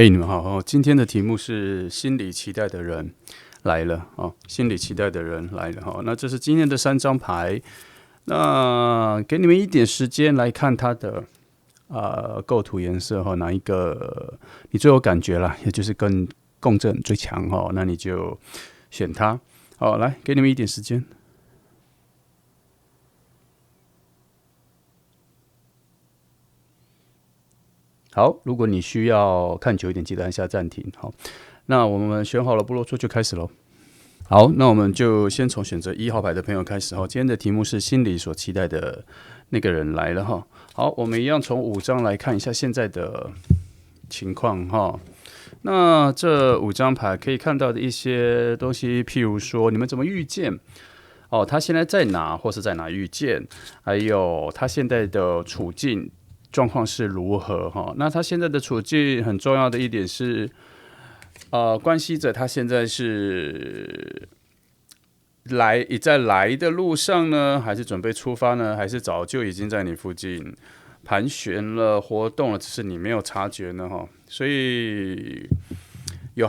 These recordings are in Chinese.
你们好哦！今天的题目是心里期待的人来了哦，心里期待的人来了哈。那这是今天的3张牌，那给你们一点时间来看它的构图颜色哈，哪一个你最有感觉啦，也就是跟共振最强哈，那你就选它。好，来给你们一点时间。好，如果你需要看久一点，记得按下暂停。好，那我们选好了，不啰嗦就开始喽。好，那我们就先从选择1号牌的朋友开始哈。今天的题目是心里所期待的那个人来了哈。好，我们一样从5张来看一下现在的情况哈。那这5张牌可以看到的一些东西，譬如说你们怎么遇见哦，他现在在哪，或是在哪遇见，还有他现在的处境状况是如何哈？那他现在的处境很重要的一点是，关系着他现在是在来的路上呢，还是准备出发呢？还是早就已经在你附近盘旋了、活动了，只是你没有察觉呢哈？所以有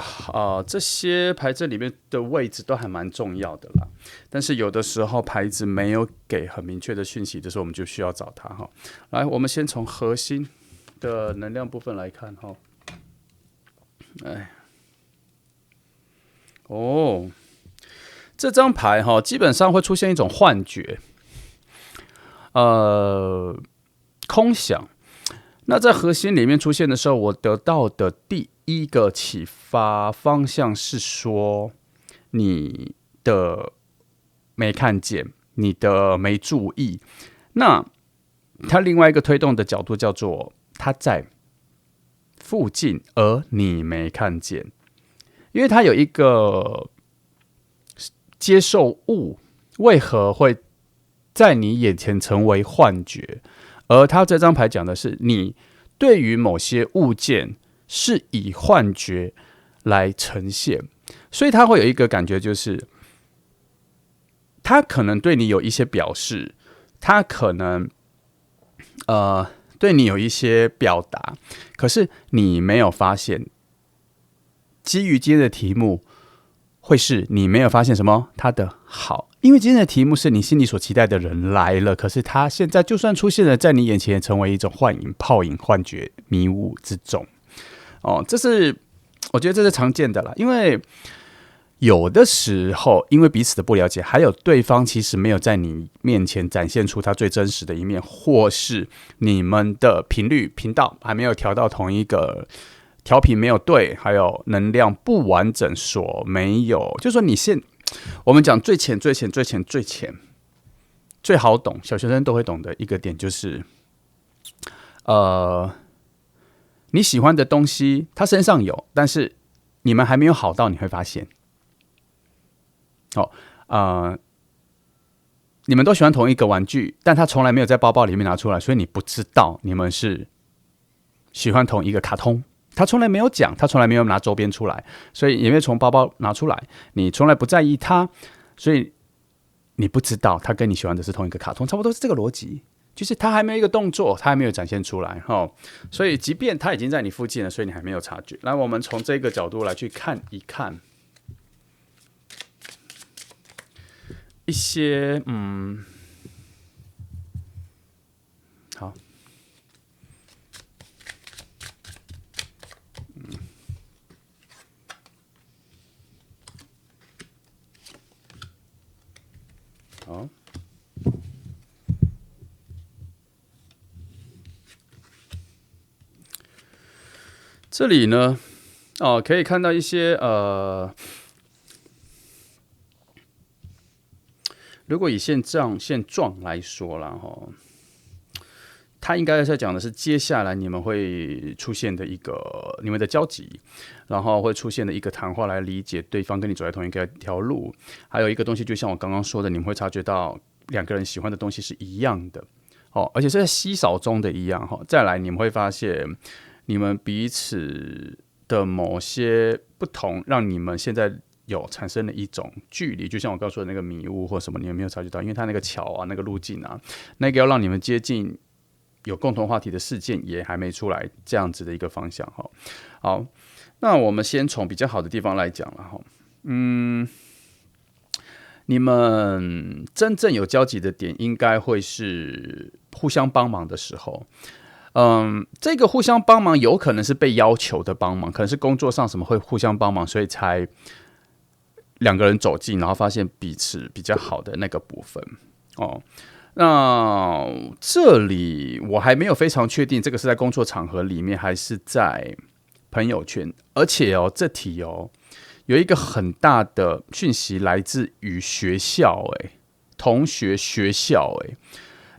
这些牌阵里面的位置都还蛮重要的啦。但是有的时候牌子没有给很明确的讯息的时候，我们就需要找它哈。来，我们先从核心的能量部分来看哈。这张牌哈，基本上会出现一种幻觉，空想。那在核心里面出现的时候，我得到的第一个启发方向是说，你的没看见，你的没注意。那它另外一个推动的角度叫做它在附近，而你没看见，因为它有一个接受物为何会在你眼前成为幻觉，而他这张牌讲的是你对于某些物件是以幻觉来呈现，所以他会有一个感觉，就是他可能对你有一些表示，他可能对你有一些表达，可是你没有发现。基于今天的题目，会是你没有发现什么他的好，因为今天的题目是你心里所期待的人来了，可是他现在就算出现了在你眼前，成为一种幻影、泡影、幻觉、迷雾之中。这是我觉得这是常见的啦，因为有的时候因为彼此的不了解，还有对方其实没有在你面前展现出他最真实的一面，或是你们的频道还没有调到同一个。调频没有对，还有能量不完整所没有，就是说我们讲最浅、最好懂，小学生都会懂的一个点就是，你喜欢的东西他身上有，但是你们还没有好到你会发现，你们都喜欢同一个玩具，但他从来没有在包包里面拿出来，所以你不知道你们是喜欢同一个卡通。他从来没有讲，他从来没有拿周边出来，所以也没有从包包拿出来。你从来不在意他，所以你不知道他跟你喜欢的是同一个卡通，差不多是这个逻辑。就是他还没有一个动作，他还没有展现出来，所以即便他已经在你附近了，所以你还没有察觉。来，我们从这个角度来去看一看一些好。好，这里呢，可以看到一些如果以现状来说啦，他应该在讲的是接下来你们会出现的一个你们的交集，然后会出现的一个谈话来理解对方跟你走在同一条路，还有一个东西就像我刚刚说的，你们会察觉到2个人喜欢的东西是一样的，而且是在稀少中的一样，再来你们会发现你们彼此的某些不同，让你们现在有产生了一种距离，就像我刚刚说的那个迷雾或什么，你们没有察觉到，因为它那个桥啊、那个路径啊，那个要让你们接近有共同话题的事件也还没出来，这样子的一个方向哈。好，那我们先从比较好的地方来讲了哈。你们真正有交集的点，应该会是互相帮忙的时候。这个互相帮忙有可能是被要求的帮忙，可能是工作上什么会互相帮忙，所以才两个人走近，然后发现彼此比较好的那个部分哦。那这里我还没有非常确定，这个是在工作场合里面还是在朋友圈，而且这题有一个很大的讯息来自于学校，同学学校，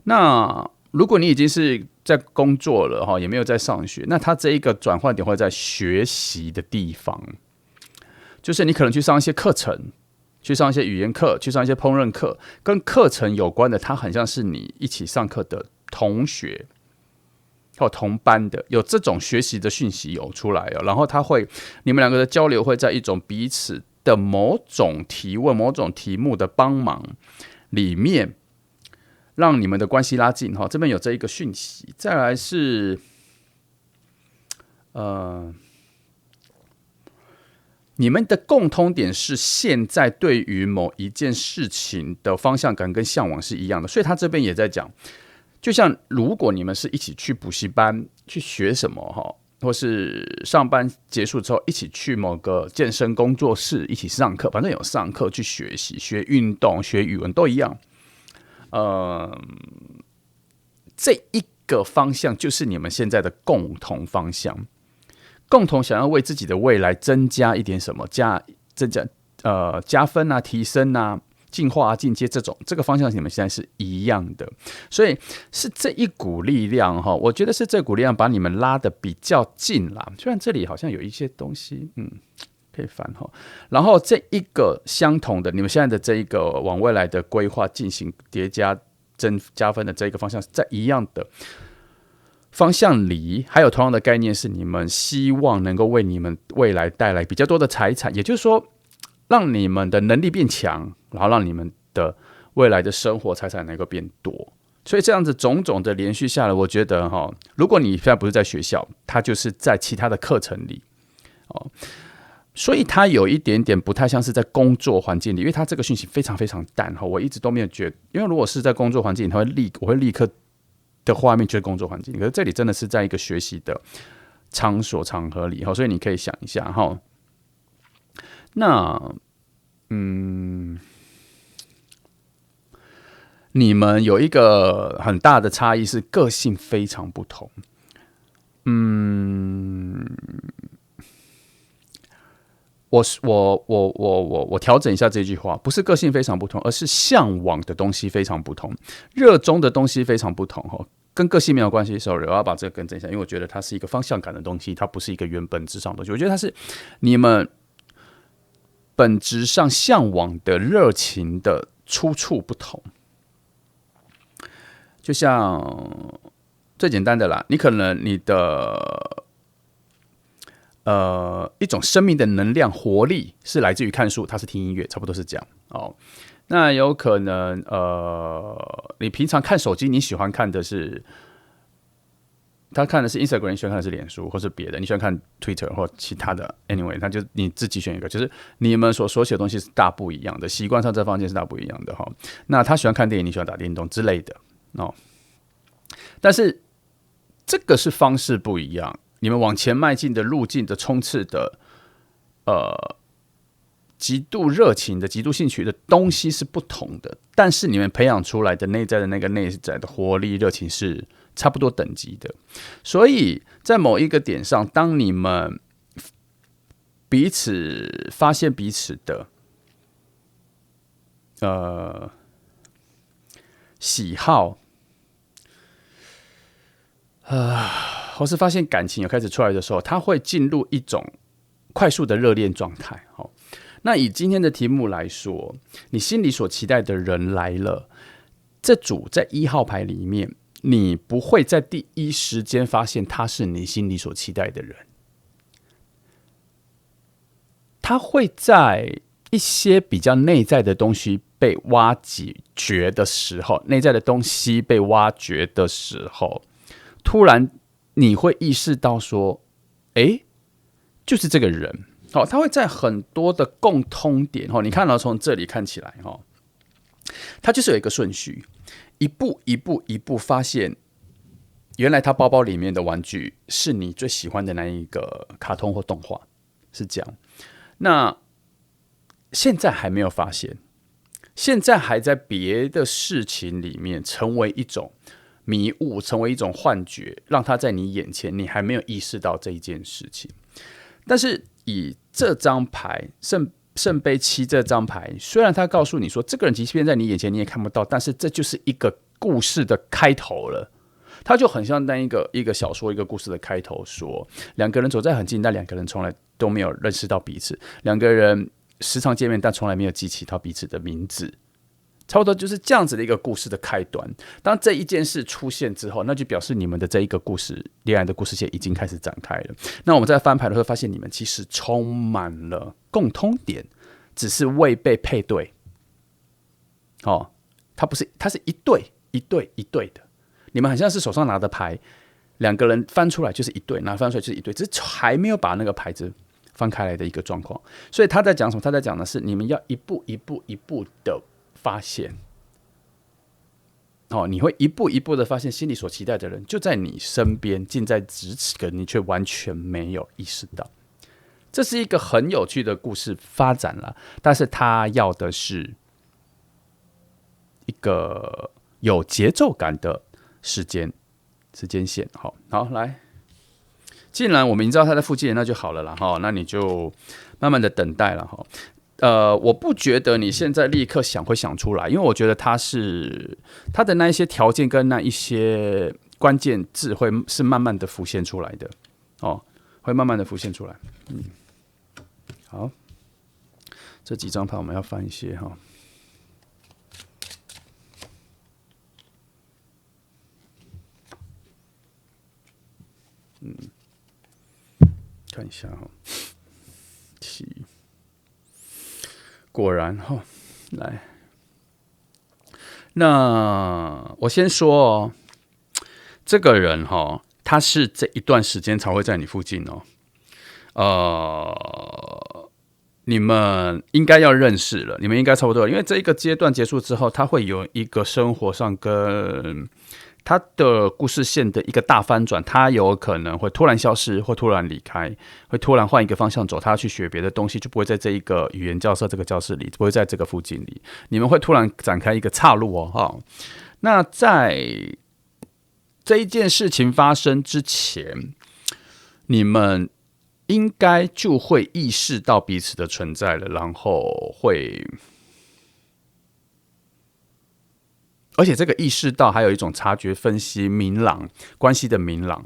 那如果你已经是在工作了也没有在上学，那它这一个转换点会在学习的地方，就是你可能去上一些课程，去上一些语言课，去上一些烹饪课，跟课程有关的，它很像是你一起上课的同学或同班的，有这种学习的讯息有出来然后你们两个的交流会在一种彼此的某种提问、某种题目的帮忙里面，让你们的关系拉近这边有这一个讯息。再来是你们的共通点是现在对于某一件事情的方向感跟向往是一样的，所以他这边也在讲，就像如果你们是一起去补习班去学什么或是上班结束之后一起去某个健身工作室一起上课，反正有上课去学习、学运动、学语文都一样。这一个方向就是你们现在的共同方向，共同想要为自己的未来增加一点什么，加分啊、提升啊、进化啊、进阶这个方向，你们现在是一样的，所以是这一股力量我觉得是这股力量把你们拉得比较近啦。虽然这里好像有一些东西，可以翻然后这一个相同的，你们现在的这一个往未来的规划进行叠加增加分的这一个方向，在一样的方向里，还有同样的概念是，你们希望能够为你们未来带来比较多的财产，也就是说，让你们的能力变强，然后让你们的未来的生活财产能够变多。所以这样子种种的连续下来，我觉得如果你现在不是在学校，它就是在其他的课程里所以它有一点点不太像是在工作环境里，因为它这个讯息非常非常淡我一直都没有觉得，因为如果是在工作环境里，我会立刻的画面就是工作环境，可是这里真的是在一个学习的场所场合里所以你可以想一下那你们有一个很大的差异是个性非常不同。我调整一下这句话，不是个性非常不同，而是向往的东西非常不同，热衷的东西非常不同跟个性没有关系。Sorry， 我要把这个更正一下，因为我觉得它是一个方向感的东西，它不是一个原本质上的东西。我觉得它是你们本质上向往的热情的出处不同。就像最简单的啦，你可能你的一种生命的能量活力是来自于看书，它是听音乐，差不多是这样那有可能你平常看手机，你喜欢看的是他看的是 Instagram， 你喜欢看的是脸书或是别的，你喜欢看 Twitter 或其他的 anyway， 那就你自己选一个，就是你们所写的东西是大不一样的，习惯上这方面是大不一样的那他喜欢看电影，你喜欢打电动之类的但是这个是方式不一样，你们往前迈进的路径的冲刺的极度热情的极度兴趣的东西是不同的，但是你们培养出来的内在的那个内在的活力热情是差不多等级的。所以在某一个点上，当你们彼此发现彼此的喜好或是发现感情有开始出来的时候，它会进入一种快速的热恋状态那以今天的题目来说，你心里所期待的人来了，这组在1号牌里面，你不会在第一时间发现他是你心里所期待的人，他会在一些比较内在的东西被挖掘的时候，内在的东西被挖掘的时候，突然你会意识到说，就是这个人。他会在很多的共通点，你看到从这里看起来，他就是有一个顺序，一步一步一步发现，原来他包包里面的玩具是你最喜欢的那一个卡通或动画，是这样。那现在还没有发现，现在还在别的事情里面成为一种迷雾，成为一种幻觉，让他在你眼前，你还没有意识到这一件事情。但是以这张牌圣杯7这张牌，虽然他告诉你说这个人即便在你眼前你也看不到，但是这就是一个故事的开头了。它就很像那一个小说一个故事的开头，说两个人走在很近，但两个人从来都没有认识到彼此，两个人时常见面，但从来没有记起到彼此的名字。差不多就是这样子的一个故事的开端。当这一件事出现之后，那就表示你们的这一个故事，恋爱的故事线已经开始展开了。那我们在翻牌的时候发现，你们其实充满了共通点，只是未被配对。它是一对一对一对的。你们很像是手上拿的牌，两个人翻出来就是一对，拿翻出来就是一对，只是还没有把那个牌子翻开来的一个状况。所以他在讲什么？他在讲的是你们要一步一步一步的发现，你会一步一步的发现，心里所期待的人就在你身边，近在咫尺，可你却完全没有意识到。这是一个很有趣的故事发展了，但是他要的是一个有节奏感的时间线。好，来，既然我们已经知道他在附近，那就好了啦。那你就慢慢的等待了。我不觉得你现在立刻会想出来，因为我觉得他的那一些条件跟那一些关键字会是慢慢的浮现出来的，会慢慢的浮现出来。好，这几张牌我们要翻一些哈。看一下哈，果然来，那我先说这个人他是这一段时间才会在你附近你们应该要认识了，你们应该差不多了，因为这一个阶段结束之后，他会有一个生活上跟他的故事线的一个大翻转，他有可能会突然消失，或突然离开，会突然换一个方向走，他要去学别的东西，就不会在这一个语言教室这个教室里，不会在这个附近里，你们会突然展开一个岔路那在这一件事情发生之前，你们应该就会意识到彼此的存在了，然后会。而且这个意识到还有一种察觉、分析、明朗关系的明朗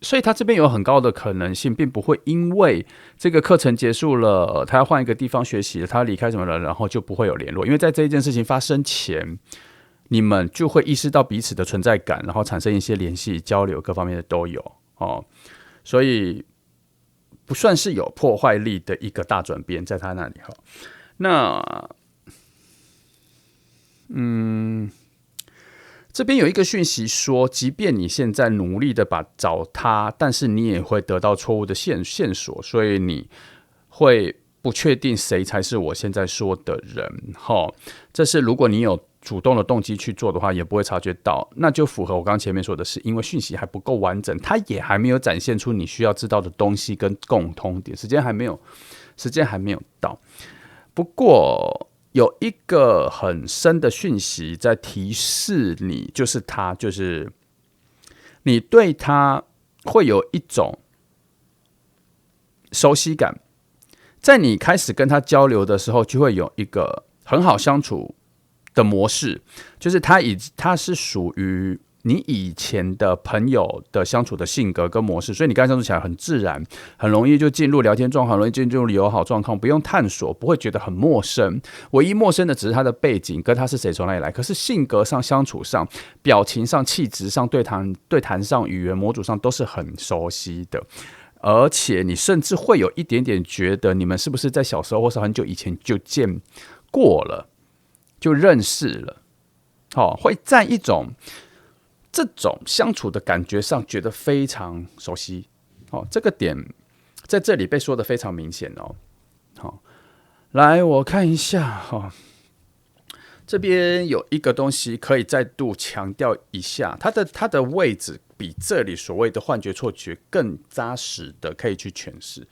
所以他这边有很高的可能性，并不会因为这个课程结束了，他要换一个地方学习了，他离开什么了，然后就不会有联络。因为在这一件事情发生前，你们就会意识到彼此的存在感，然后产生一些联系、交流，各方面的都有所以不算是有破坏力的一个大转变在他那里那。这边有一个讯息说，即便你现在努力的找他，但是你也会得到错误的线索，所以你会不确定谁才是我现在说的人这是如果你有主动的动机去做的话，也不会察觉到，那就符合我刚刚前面说的是，因为讯息还不够完整，它也还没有展现出你需要知道的东西跟共通点，时间还没有到。不过有一个很深的讯息在提示你，就是你对他会有一种熟悉感，在你开始跟他交流的时候，就会有一个很好相处的模式，就是他是属于你以前的朋友的相处的性格跟模式，所以你跟他相处起来很自然，很容易就进入聊天状况，很容易进入友好状况，不用探索，不会觉得很陌生。唯一陌生的只是他的背景跟他是谁从哪里来，可是性格上、相处上、表情上、气质上、对谈上、语言模组上都是很熟悉的。而且你甚至会有一点点觉得，你们是不是在小时候或是很久以前就见过了，就认识了？会在一种这种相处的感觉上觉得非常熟悉。这个点在这里被说的非常明显哦。来我看一下这边有一个东西可以再度强调一下，它的位置比这里所谓的幻觉错觉更扎实的可以去诠释。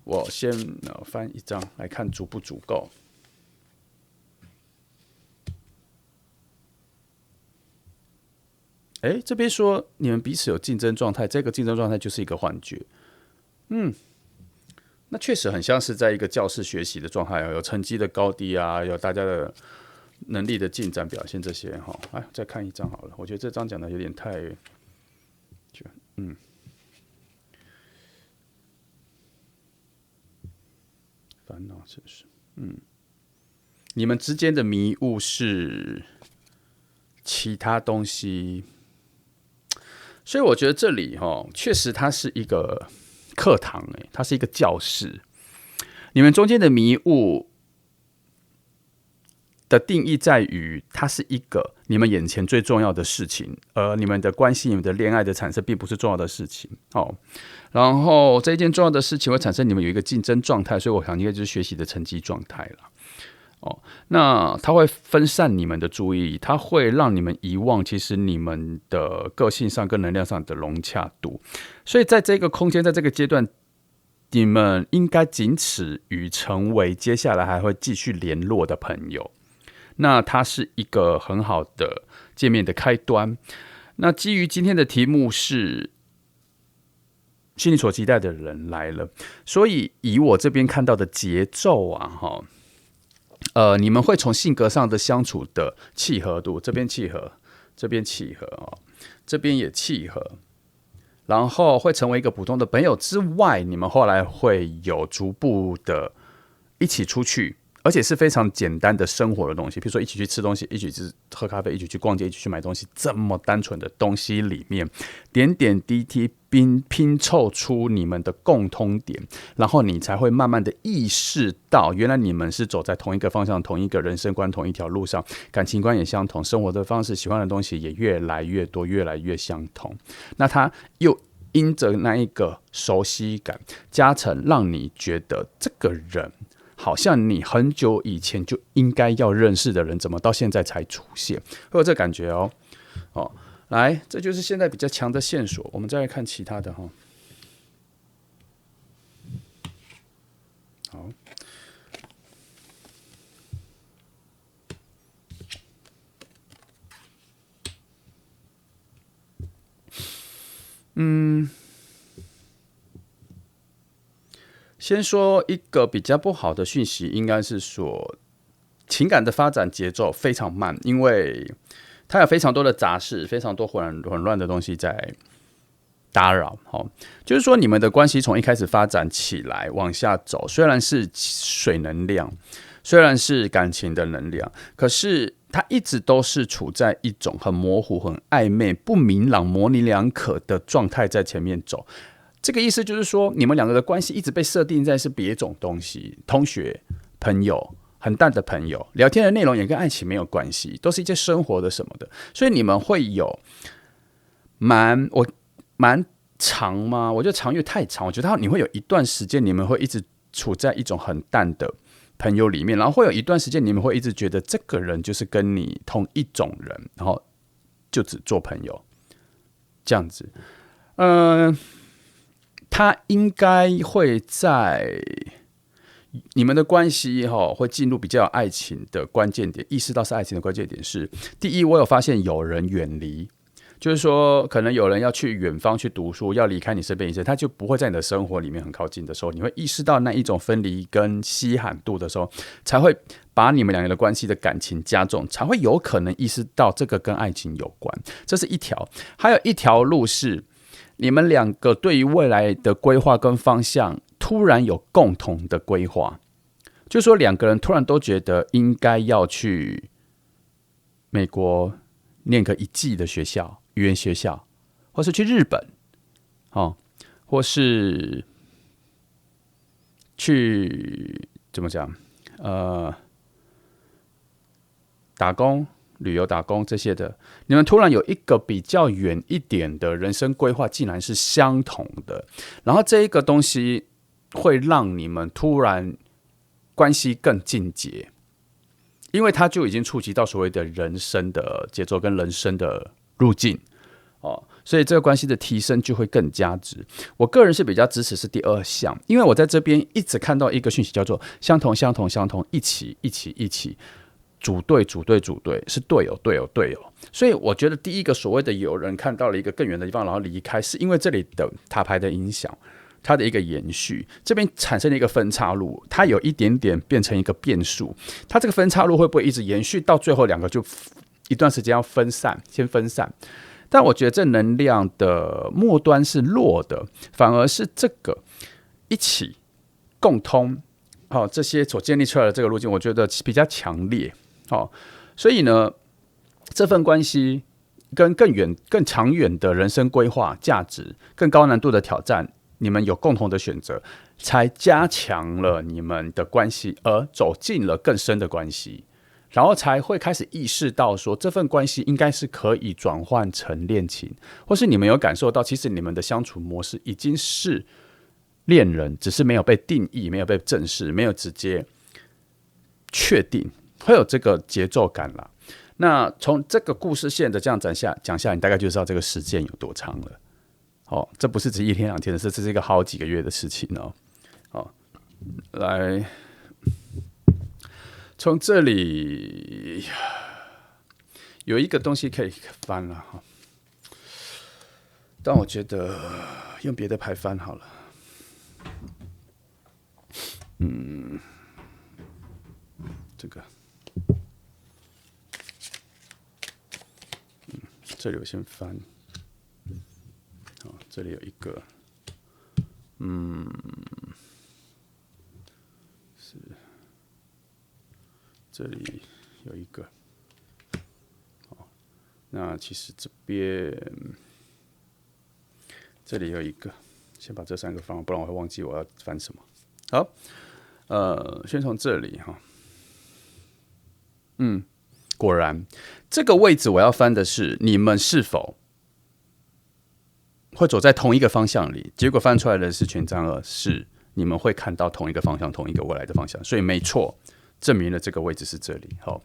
我先翻一张来看足不足够。这边说你们彼此有竞争状态，这个竞争状态就是一个幻觉。那确实很像是在一个教室学习的状态，有成绩的高低啊，有大家的能力的进展表现这些哈。再看一张好了，我觉得这张讲的有点太，烦恼是不是？你们之间的迷雾是其他东西，所以我觉得这里确实它是一个课堂，它是一个教室。你们中间的迷雾的定义在于，它是一个你们眼前最重要的事情，而你们的关系、你们的恋爱的产生并不是重要的事情。然后这一件重要的事情会产生你们有一个竞争状态，所以我想应该就是学习的成绩状态了。那它会分散你们的注意力，它会让你们遗忘其实你们的个性上跟能量上的融洽度。所以在这个空间，在这个阶段，你们应该仅此于成为接下来还会继续联络的朋友。那它是一个很好的见面的开端。那基于今天的题目是心里所期待的人来了，所以以我这边看到的节奏啊，你们会从性格上的相处的契合度，这边契合，这边契合，这边也契合，然后会成为一个普通的朋友之外，你们后来会有逐步的一起出去，而且是非常简单的生活的东西，比如说一起去吃东西，一起去喝咖啡，一起去逛街，一起去买东西，这么单纯的东西里面，点点滴滴拼凑出你们的共通点，然后你才会慢慢的意识到，原来你们是走在同一个方向、同一个人生观、同一条路上，感情观也相同，生活的方式、喜欢的东西也越来越多、越来越相同。那它又因着那一个熟悉感加成，让你觉得这个人好像你很久以前就应该要认识的人，怎么到现在才出现？会有这感觉哦。来，这就是现在比较强的线索。我们再来看其他的哈。好，先说一个比较不好的讯息，应该是说情感的发展节奏非常慢，因为它有非常多的杂事，非常多混乱的东西在打扰。就是说你们的关系从一开始发展起来往下走，虽然是水能量，虽然是感情的能量，可是它一直都是处在一种很模糊、很暧昧、不明朗、模棱两可的状态在前面走。这个意思就是说，你们两个的关系一直被设定在是别种东西，同学、朋友。很淡的朋友，聊天的内容也跟爱情没有关系，都是一些生活的什么的，所以你们会有蛮长吗？我觉得长越太长，我觉得你会有一段时间，你们会一直处在一种很淡的朋友里面，然后会有一段时间，你们会一直觉得这个人就是跟你同一种人，然后就只做朋友这样子。他应该会在你们的关系会进入比较有爱情的关键点，意识到是爱情的关键点是：第一，我有发现有人远离，就是说可能有人要去远方去读书，要离开你身边一些，他就不会在你的生活里面很靠近的时候，你会意识到那一种分离跟稀罕度的时候，才会把你们两个的关系的感情加重，才会有可能意识到这个跟爱情有关。这是一条，还有一条路是你们两个对于未来的规划跟方向突然有共同的规划，就是说两个人突然都觉得应该要去美国念个1季的学校，语言学校，或是去日本，或是去怎么讲，打工旅游打工这些的，你们突然有一个比较远一点的人生规划，竟然是相同的，然后这一个东西会让你们突然关系更进阶，因为它就已经触及到所谓的人生的节奏跟人生的路径所以这个关系的提升就会更加值。我个人是比较支持是第二项，因为我在这边一直看到一个讯息叫做相同相同相同，一起一起一起，组队组队组队，是队友队友队友。所以我觉得第一个所谓的有人看到了一个更远的地方然后离开，是因为这里的塔牌的影响，它的一个延续，这边产生了一个分岔路，它有一点点变成一个变数，它这个分岔路会不会一直延续到最后两个就一段时间要分散，先分散。但我觉得这能量的末端是弱的，反而是这个一起共通这些所建立出来的这个路径，我觉得比较强烈所以呢，这份关系跟更远、更长远的人生规划、价值、更高难度的挑战，你们有共同的选择，才加强了你们的关系，而走进了更深的关系。然后才会开始意识到说，这份关系应该是可以转换成恋情，或是你们有感受到，其实你们的相处模式已经是恋人，只是没有被定义，没有被正视，没有直接确定，会有这个节奏感啦。那从这个故事线的这样讲下来，你大概就知道这个时间有多长了。这不是只一天两天的事，这是一个好几个月的事情来。从这里有一个东西可以翻了但我觉得用别的牌翻好了。这个，这里我先翻。这里有一个，是。这里有一个，那其实这里有一个，先把这三个放，不然我会忘记我要翻什么。好，先从这里果然这个位置我要翻的是你们是否会走在同一个方向里，结果翻出来的是权杖二，是你们会看到同一个方向，同一个未来的方向，所以没错。证明了这个位置是这里。好，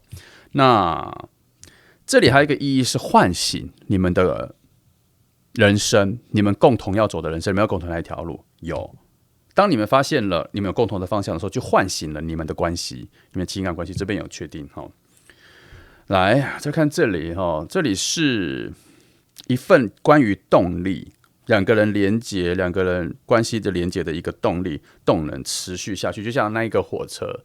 那这里还有一个意义是唤醒你们的人生，你们共同要走的人生，你们要共同来一条路。有，当你们发现了你们有共同的方向的时候，就唤醒了你们的关系，你们的情感关系这边有确定。来，再看这里这里是一份关于动力，两个人连结，两个人关系的连结的一个动力，动能持续下去，就像那一个火车。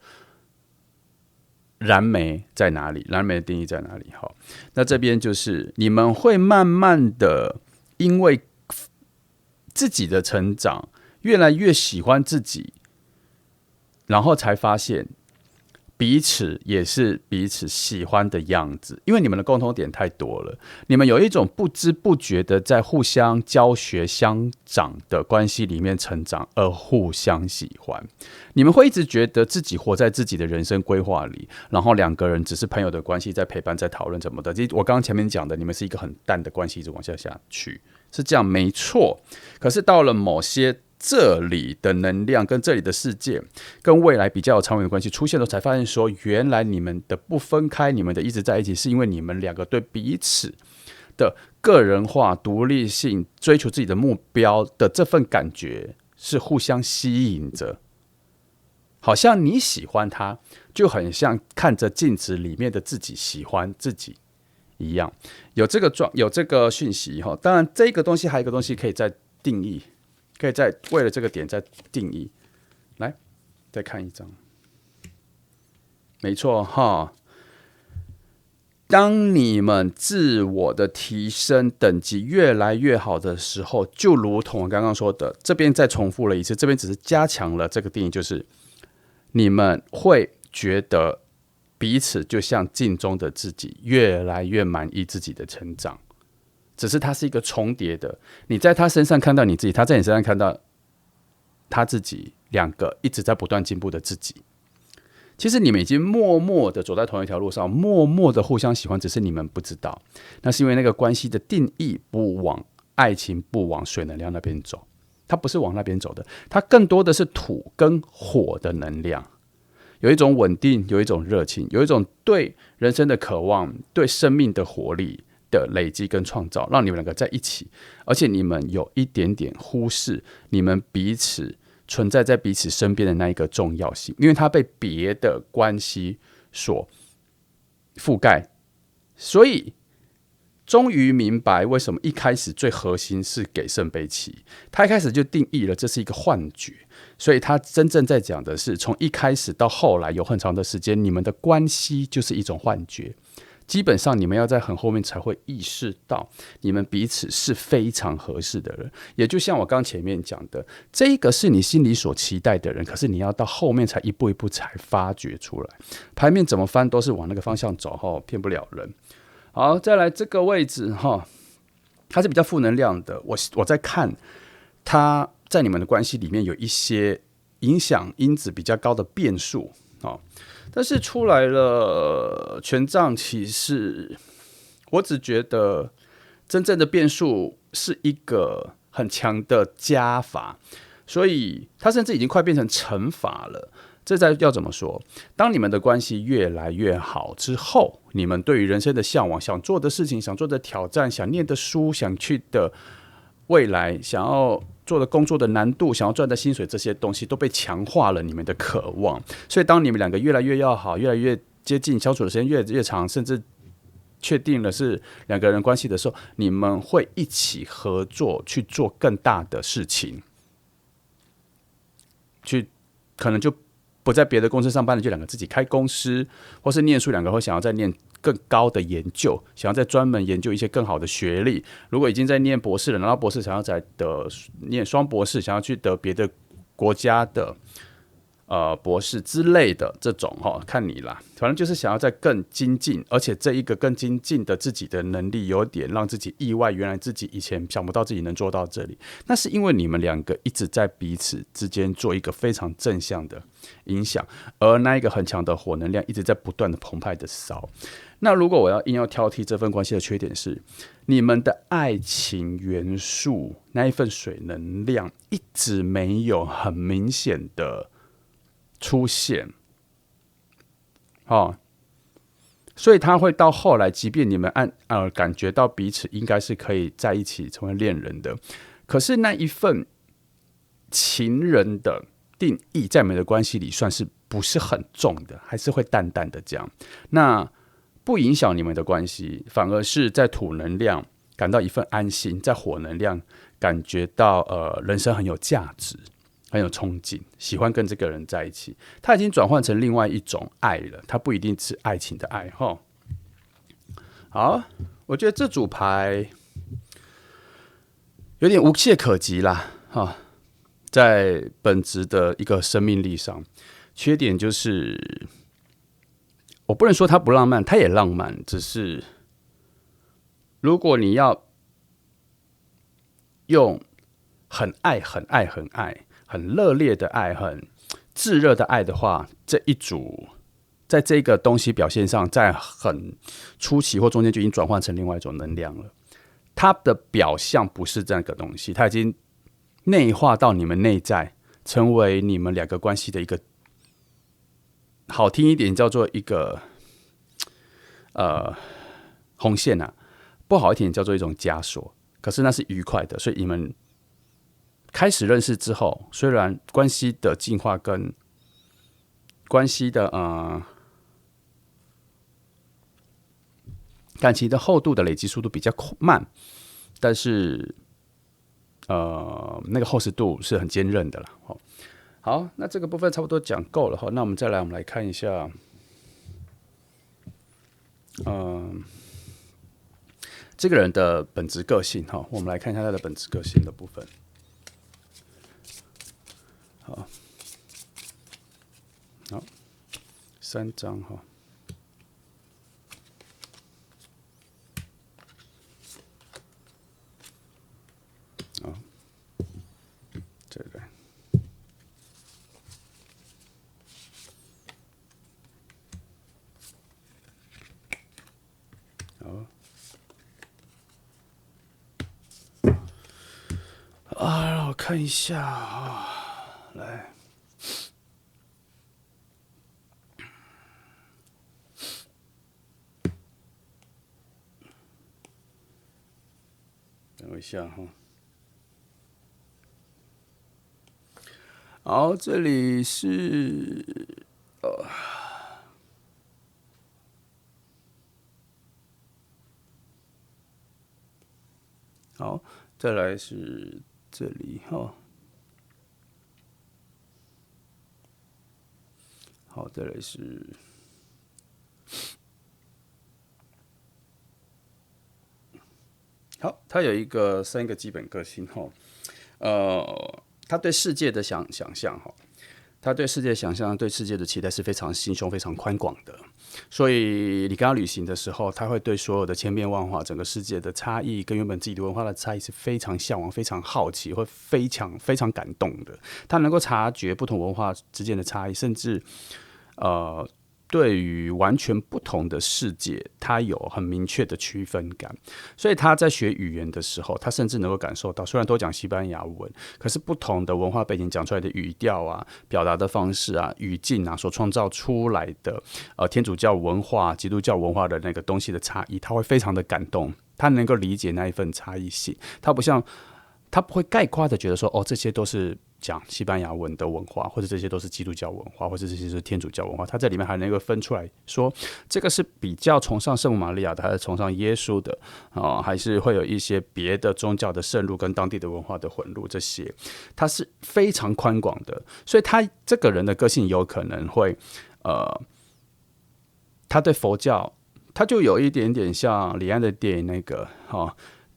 燃煤在哪里？燃煤的定义在哪里？好，那这边就是你们会慢慢的因为自己的成长，越来越喜欢自己，然后才发现彼此也是彼此喜欢的样子，因为你们的共同点太多了，你们有一种不知不觉的在互相教学相长的关系里面成长，而互相喜欢。你们会一直觉得自己活在自己的人生规划里，然后两个人只是朋友的关系，在陪伴，在讨论什么的。我刚刚前面讲的，你们是一个很淡的关系，一直往下去，是这样没错。可是到了某些这里的能量跟这里的世界跟未来比较有长远的关系出现的时候，才发现说，原来你们的不分开，你们的一直在一起，是因为你们两个对彼此的个人化、独立性、追求自己的目标的这份感觉是互相吸引着。好像你喜欢他，就很像看着镜子里面的自己喜欢自己一样。有这个讯息当然这个东西还有一个东西可以再定义。可以再为了这个点再定义，来再看一张，没错当你们自我的提升等级越来越好的时候，就如同我刚刚说的，这边再重复了一次，这边只是加强了这个定义，就是你们会觉得彼此就像镜中的自己，越来越满意自己的成长。只是它是一个重叠的，你在他身上看到你自己，他在你身上看到他自己，两个一直在不断进步的自己。其实你们已经默默的走在同一条路上，默默的互相喜欢，只是你们不知道。那是因为那个关系的定义不往爱情，不往水能量那边走，它不是往那边走的，它更多的是土跟火的能量。有一种稳定，有一种热情，有一种对人生的渴望，对生命的活力的累积跟创造，让你们两个在一起，而且你们有一点点忽视你们彼此存在在彼此身边的那一个重要性，因为它被别的关系所覆盖，所以终于明白为什么一开始最核心是给圣杯七，他一开始就定义了这是一个幻觉，所以他真正在讲的是从一开始到后来有很长的时间，你们的关系就是一种幻觉。基本上你们要在很后面才会意识到你们彼此是非常合适的人，也就像我刚前面讲的，这个是你心里所期待的人，可是你要到后面才一步一步才发掘出来。牌面怎么翻都是往那个方向走，骗不了人。好，再来这个位置它是比较负能量的。我在看它在你们的关系里面有一些影响因子比较高的变数但是出来了权杖骑士，我只觉得真正的变数是一个很强的加法，所以它甚至已经快变成乘法了。这要怎么说？当你们的关系越来越好之后，你们对于人生的向往、想做的事情、想做的挑战、想念的书、想去的未来、想要做的工作的难度、想要赚的薪水，这些东西都被强化了你们的渴望。所以当你们两个越来越要好、越来越接近、相处的时间越来越长，甚至确定了是两个人关系的时候，你们会一起合作去做更大的事情，可能就不在别的公司上班了，就两个自己开公司，或是念书，两个会想要再念更高的研究，想要再专门研究一些更好的学历。如果已经在念博士了，拿到博士，想要再念双博士，想要去得别的国家的博士之类的这种看你啦，反正就是想要再更精进，而且这一个更精进的自己的能力，有点让自己意外，原来自己以前想不到自己能做到这里。那是因为你们两个一直在彼此之间做一个非常正向的影响，而那一个很强的火能量一直在不断的澎湃的烧。那如果我硬要挑剔这份关系的缺点是，你们的爱情元素那一份水能量一直没有很明显的出现，所以他会到后来，即便你们感觉到彼此应该是可以在一起成为恋人的，可是那一份情人的定义在你们的关系里算是不是很重的，还是会淡淡的这样。那不影响你们的关系，反而是在土能量感到一份安心，在火能量感觉到人生很有价值，很有憧憬，喜欢跟这个人在一起。他已经转换成另外一种爱了，他不一定是爱情的爱好，我觉得这组牌有点无懈可击啦在本质的一个生命力上，缺点就是我不能说它不浪漫，它也浪漫，只是如果你要用很爱、很爱、很爱、很热烈的爱、很炙热的爱的话，这一组在这个东西表现上，在很初期或中间就已经转换成另外一种能量了。它的表象不是这个东西，它已经内化到你们内在，成为你们两个关系的一个，好听一点叫做一个红线不好一点叫做一种枷锁。可是那是愉快的，所以你们开始认识之后，虽然关系的进化跟关系的感情的厚度的累积速度比较慢，但是那个厚实度是很坚韧的啦。好，那这个部分差不多讲够了那我们来看一下，这个人的本质个性我们来看一下他的本质个性的部分。好，3张好，这个看一下啊，来，等我一下哈。好，这里是好，再来是这里哈。好，再来是好，他有一个3个基本个性哈。他对世界的想象哈，他对世界的想象、对世界的期待是非常心胸非常宽广的。所以你跟他旅行的时候，他会对所有的千变万化、整个世界的差异跟原本自己的文化的差异是非常向往、非常好奇，会非常感动的。他能够察觉不同文化之间的差异，甚至对于完全不同的世界，他有很明确的区分感。所以他在学语言的时候，他甚至能够感受到，虽然都讲西班牙文，可是不同的文化背景讲出来的语调啊、表达的方式啊、语境啊，所创造出来的天主教文化、基督教文化的那个东西的差异，他会非常的感动。他能够理解那一份差异性，他不会概括的觉得说，哦，这些都是讲西班牙文的文化，或者这些都是基督教文化，或者这些是天主教文化。他在里面还能够分出来说，这个是比较崇尚圣母玛利亚的，还是崇尚耶稣的，还是会有一些别的宗教的渗入跟当地的文化的混入，这些他是非常宽广的。所以他这个人的个性有可能会，他对佛教，他就有一点点像李安的电影那个，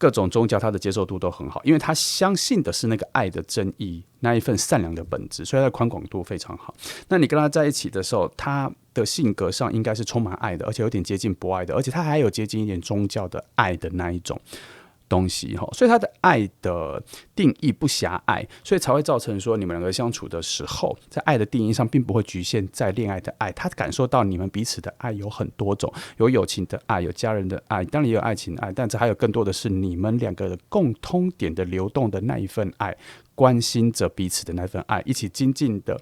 各种宗教他的接受度都很好，因为他相信的是那个爱的真意，那一份善良的本质，所以他的宽广度非常好。那你跟他在一起的时候，他的性格上应该是充满爱的，而且有点接近博爱的，而且他还有接近一点宗教的爱的那一种东西，所以他的爱的定义不狭隘，所以才会造成说你们两个相处的时候，在爱的定义上并不会局限在恋爱的爱，他感受到你们彼此的爱有很多种，有友情的爱，有家人的爱，当然也有爱情的爱，但是还有更多的是你们两个的共通点的流动的那一份爱，关心着彼此的那份爱，一起精进的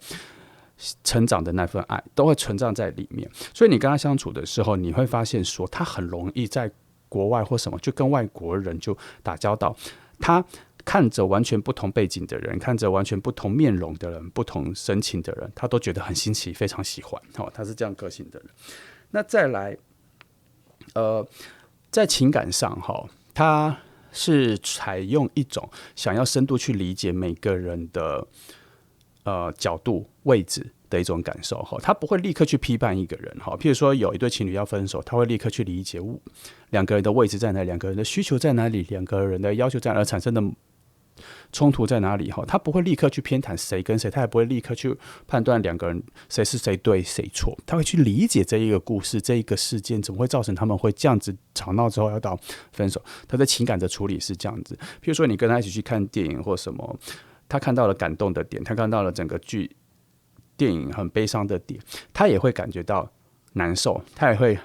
成长的那份爱都会存在在里面。所以你跟他相处的时候，你会发现说他很容易在国外或什么就跟外国人就打交道，他看着完全不同背景的人，看着完全不同面容的人，不同神情的人，他都觉得很新奇，非常喜欢，他是这样个性的人。那再来在情感上他是采用一种想要深度去理解每个人的角度位置的一种感受，他不会立刻去批判一个人，譬如说有一对情侣要分手，他会立刻去理解两个人的位置在哪里，两个人的需求在哪里，两个人的要求在哪里，而产生的冲突在哪里，他不会立刻去偏袒谁跟谁，他也不会立刻去判断两个人谁是谁对谁错，他会去理解这一个故事，这一个事件怎么会造成他们会这样子吵闹之后要到分手，他的情感的处理是这样子。譬如说你跟他一起去看电影或什么，他看到了感动的点，他看到了整个电影很悲伤的点，他也会感觉到难受，他也会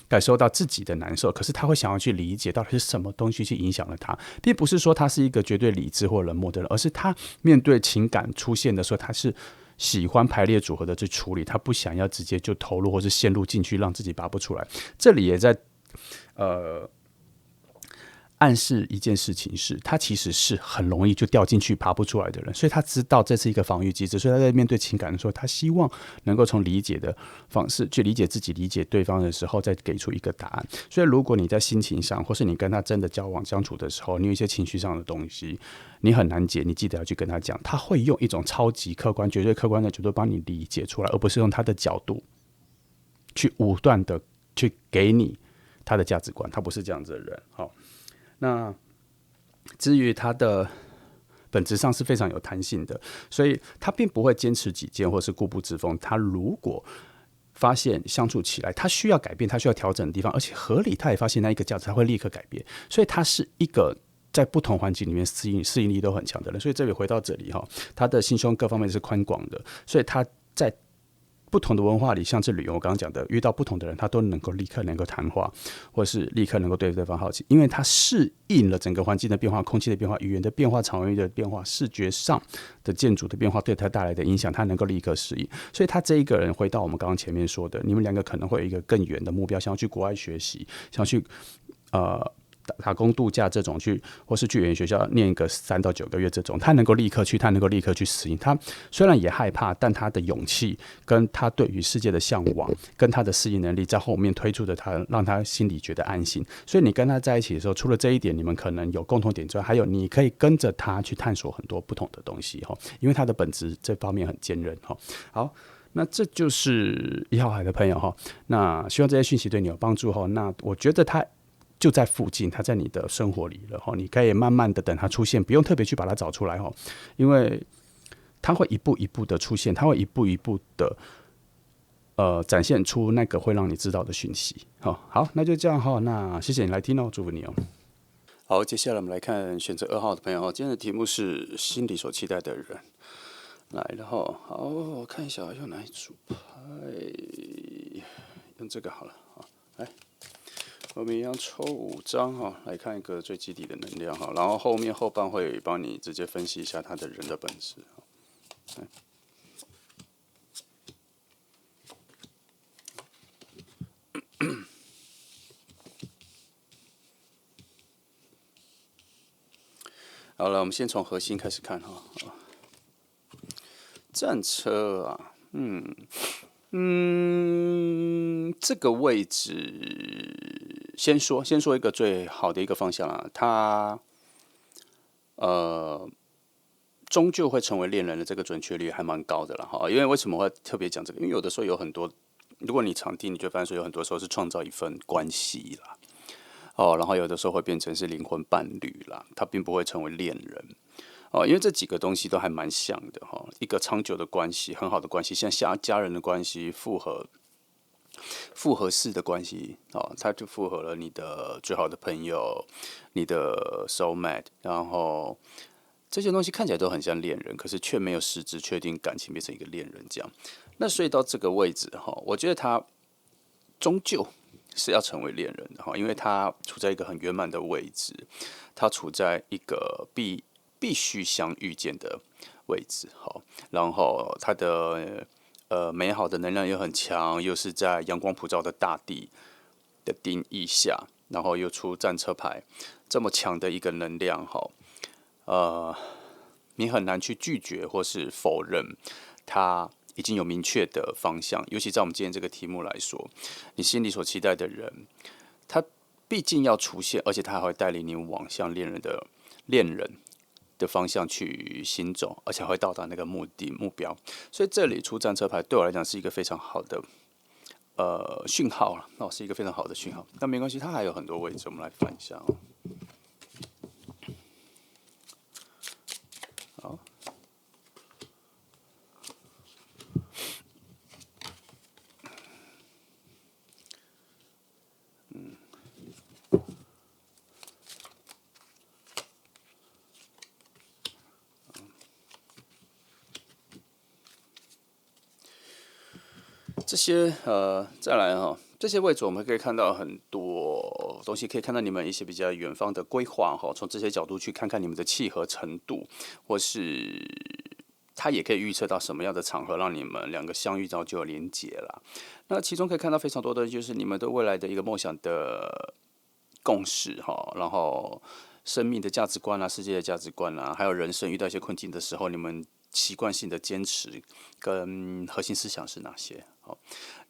感受到自己的难受，可是他会想要去理解到底是什么东西去影响了他，并不是说他是一个绝对理智或冷漠的人，而是他面对情感出现的时候，他是喜欢排列组合的去处理，他不想要直接就投入或是陷入进去让自己拔不出来。这里也在暗示一件事情是，他其实是很容易就掉进去爬不出来的人，所以他知道这是一个防御机制，所以他在面对情感的时候，他希望能够从理解的方式去理解自己、理解对方的时候，再给出一个答案。所以如果你在心情上，或是你跟他真的交往相处的时候，你有一些情绪上的东西你很难解，你记得要去跟他讲，他会用一种超级客观、绝对客观的角度帮你理解出来，而不是用他的角度去武断的去给你他的价值观，他不是这样子的人。那至于他的本质上是非常有弹性的，所以他并不会坚持己见或是固步自封。他如果发现相处起来他需要改变，他需要调整的地方，而且合理，他也发现那一个价值，他会立刻改变。所以他是一个在不同环境里面适应力都很强的人。所以这里回到这里，他的心胸各方面是宽广的，所以他在不同的文化里，像是旅游，我刚刚讲的，遇到不同的人，他都能够立刻能够谈话，或是立刻能够对对方好奇，因为他适应了整个环境的变化、空气的变化、语言的变化、场域的变化、视觉上的建筑的变化对他带来的影响，他能够立刻适应。所以他这一个人回到我们刚刚前面说的，你们两个可能会有一个更远的目标，想要去国外学习，想要去打工度假这种或是去语言学校念一个3到9个月这种，他能够立刻去，他能够立刻去适应。他虽然也害怕，但他的勇气跟他对于世界的向往，跟他的适应能力，在后面推出的他，让他心里觉得安心。所以你跟他在一起的时候，除了这一点你们可能有共同点之外，还有你可以跟着他去探索很多不同的东西，因为他的本质这方面很坚韧。好，那这就是1号海的朋友，那希望这些讯息对你有帮助。那我觉得他就在附近，他在你的生活里了，你可以慢慢的等他出现，不用特别去把他找出来，因为他会一步一步的出现，他会一步一步的展现出那个会让你知道的讯息。好，那就这样，那谢谢你来听哦，祝福你哦。好，接下来我们来看选择2号的朋友，今天的题目是心里所期待的人。来了哈，好，我看一下用哪一组牌，用这个好了，来。我们一样抽5张来看一个最基底的能量然后后半会帮你直接分析一下他的人的本质。好了，我们先从核心开始看战车啊，这个位置先说一个最好的一个方向啊，它终究会成为恋人的这个准确率还蛮高的啦因为为什么会特别讲这个？因为有的时候有很多，如果你常听，你就发现说有很多时候是创造一份关系啦，然后有的时候会变成是灵魂伴侣啦，它并不会成为恋人。因为这几个东西都还蛮像的一个长久的关系，很好的关系，像家人的关系，复合式的关系它就复合了你的最好的朋友，你的 soul mate， 然后这些东西看起来都很像恋人，可是却没有实质确定感情变成一个恋人这样。那所以到这个位置我觉得他终究是要成为恋人的因为他处在一个很圆满的位置，他处在一个必须相遇见的位置然后他的美好的能量又很强，又是在阳光普照的大地的定义下，然后又出战车牌，这么强的一个能量你很难去拒绝或是否认他已经有明确的方向。尤其在我们今天这个题目来说，你心里所期待的人，他毕竟要出现，而且他还会带领你往向恋人的方向去行走，而且会到达那个目标。所以这里出战车牌对我来讲是一个非常好的讯号了，是一个非常好的讯号。但没关系，它还有很多位置，我们来翻一下好。这些再来这些位置我们可以看到很多东西，可以看到你们一些比较远方的规划从这些角度去看看你们的契合程度，或是它也可以预测到什么样的场合让你们两个相遇，然后就有连结了。那其中可以看到非常多的就是你们对未来的一个梦想的共识然后生命的价值观世界的价值观还有人生遇到一些困境的时候，你们习惯性的坚持跟核心思想是哪些？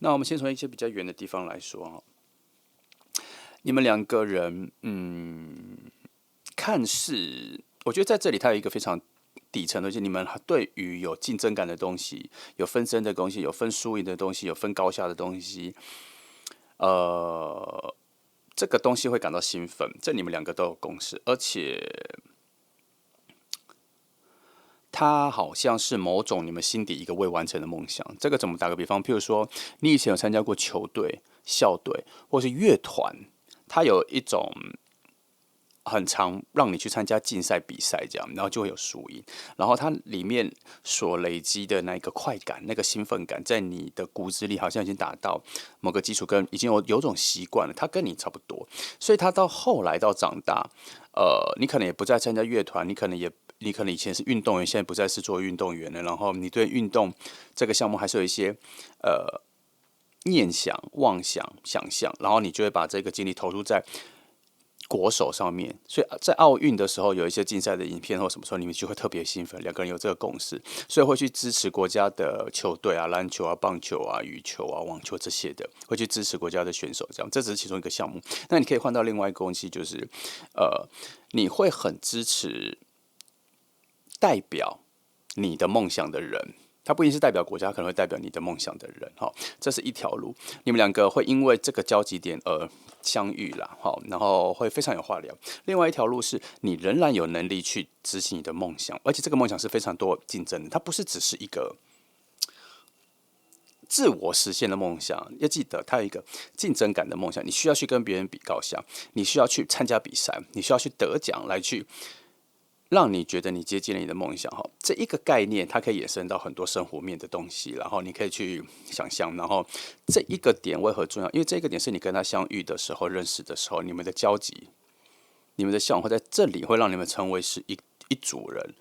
那我们先从一些比较远的地方来说你们两个人看似我觉得在这里它有一个非常底层的，就是你们对于有竞争感的东西，有分身的东西，有分输赢的东西，有分高下的东西，这个东西会感到兴奋，这你们两个都有共识，而且它好像是某种你们心底一个未完成的梦想。这个怎么打个比方？譬如说，你以前有参加过球队、校队或是乐团，它有一种很常让你去参加竞赛比赛这样，然后就会有输赢，然后它里面所累积的那个快感、那个兴奋感，在你的骨子里好像已经达到某个基础，跟已经有种习惯了，它跟你差不多，所以它到后来到长大，你可能也不再参加乐团，你可能以前是运动员，现在不再是做运动员了，然后你对运动这个项目还是有一些念想、妄想、想象，然后你就会把这个精力投入在国手上面，所以在奥运的时候有一些竞赛的影片或什么时候，你们就会特别兴奋，两个人有这个共识，所以会去支持国家的球队啊，篮球啊、棒球啊、羽球啊、网球这些的，会去支持国家的选手，这样这只是其中一个项目。那你可以换到另外一个东西，就是你会很支持代表你的梦想的人。他不一定是代表国家，可能会代表你的梦想的人，哈，这是一条路。你们两个会因为这个交集点而相遇啦，哈，然后会非常有话聊。另外一条路是你仍然有能力去执行你的梦想，而且这个梦想是非常多竞争的，它不是只是一个自我实现的梦想。要记得，它有一个竞争感的梦想，你需要去跟别人比高下，你需要去参加比赛，你需要去得奖来去让你觉得你接近了你的梦想哈，这一个概念它可以衍生到很多生活面的东西，然后你可以去想象，然后这一个点为何重要？因为这个点是你跟他相遇的时候、认识的时候，你们的交集、你们的向往会在这里会让你们成为是一组人，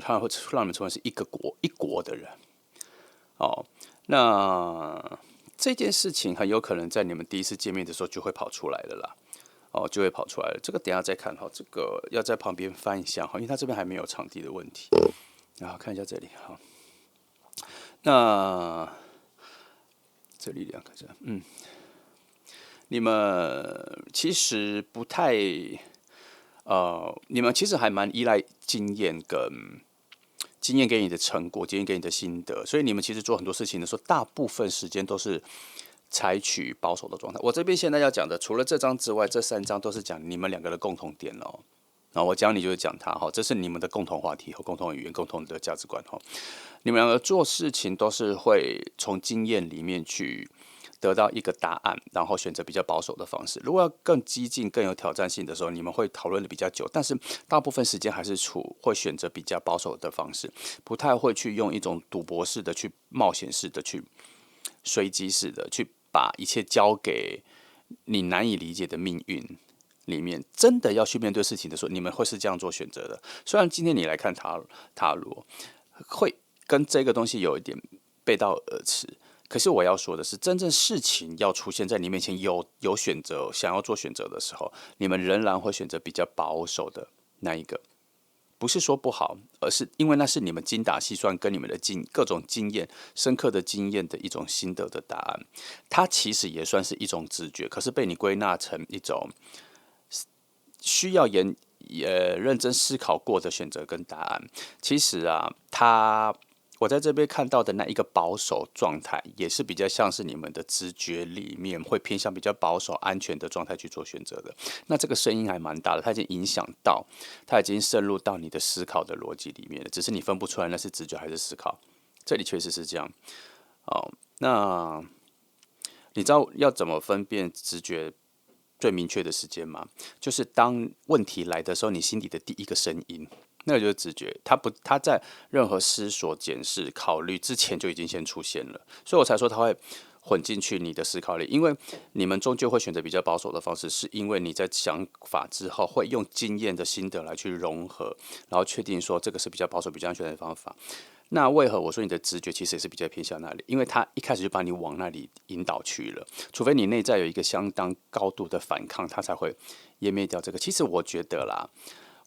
它会让你们成为是一国的人哦。那这件事情很有可能在你们第一次见面的时候就会跑出来了啦。哦，就会跑出来了。这个等一下再看哈，这个要在旁边翻一下哈，因为它这边还没有场地的问题。然后看一下这里哈，那这里两个这，你们其实不太你们其实还蛮依赖经验给你的成果，经验给你的心得，所以你们其实做很多事情的时候，大部分时间都是采取保守的状态。我这边现在要讲的，除了这张之外，这3张都是讲你们两个的共同点哦。然后我讲你就是讲他哈，这是你们的共同话题和共同语言、共同的价值观哈。你们两个做事情都是会从经验里面去得到一个答案，然后选择比较保守的方式。如果要更激进、更有挑战性的时候，你们会讨论的比较久，但是大部分时间还是会选择比较保守的方式，不太会去用一种赌博式的、去冒险式的、去随机式的去把一切交给你难以理解的命运。里面真的要去面对事情的时候，你们会是这样做选择的。虽然今天你来看塔罗，会跟这个东西有一点背道而驰，可是我要说的是，真正事情要出现在你面前有选择，想要做选择的时候，你们仍然会选择比较保守的那一个。不是说不好，而是因为那是你们精打细算跟你们的各种经验、深刻的经验的一种心得的答案。它其实也算是一种直觉，可是被你归纳成一种需要认真思考过的选择跟答案。其实啊，我在这边看到的那一个保守状态，也是比较像是你们的直觉里面会偏向比较保守、安全的状态去做选择的。那这个声音还蛮大的，它已经影响到，它已经渗入到你的思考的逻辑里面了，只是你分不出来那是直觉还是思考。这里确实是这样。哦，那你知道要怎么分辨直觉最明确的时间吗？就是当问题来的时候，你心里的第一个声音。那个就是直觉，它在任何思索、检视、考虑之前就已经先出现了，所以我才说它会混进去你的思考里。因为你们终究会选择比较保守的方式，是因为你在想法之后会用经验的心得来去融合，然后确定说这个是比较保守、比较安全的方法。那为何我说你的直觉其实也是比较偏向那里？因为他一开始就把你往那里引导去了，除非你内在有一个相当高度的反抗，他才会湮灭掉这个。其实我觉得啦。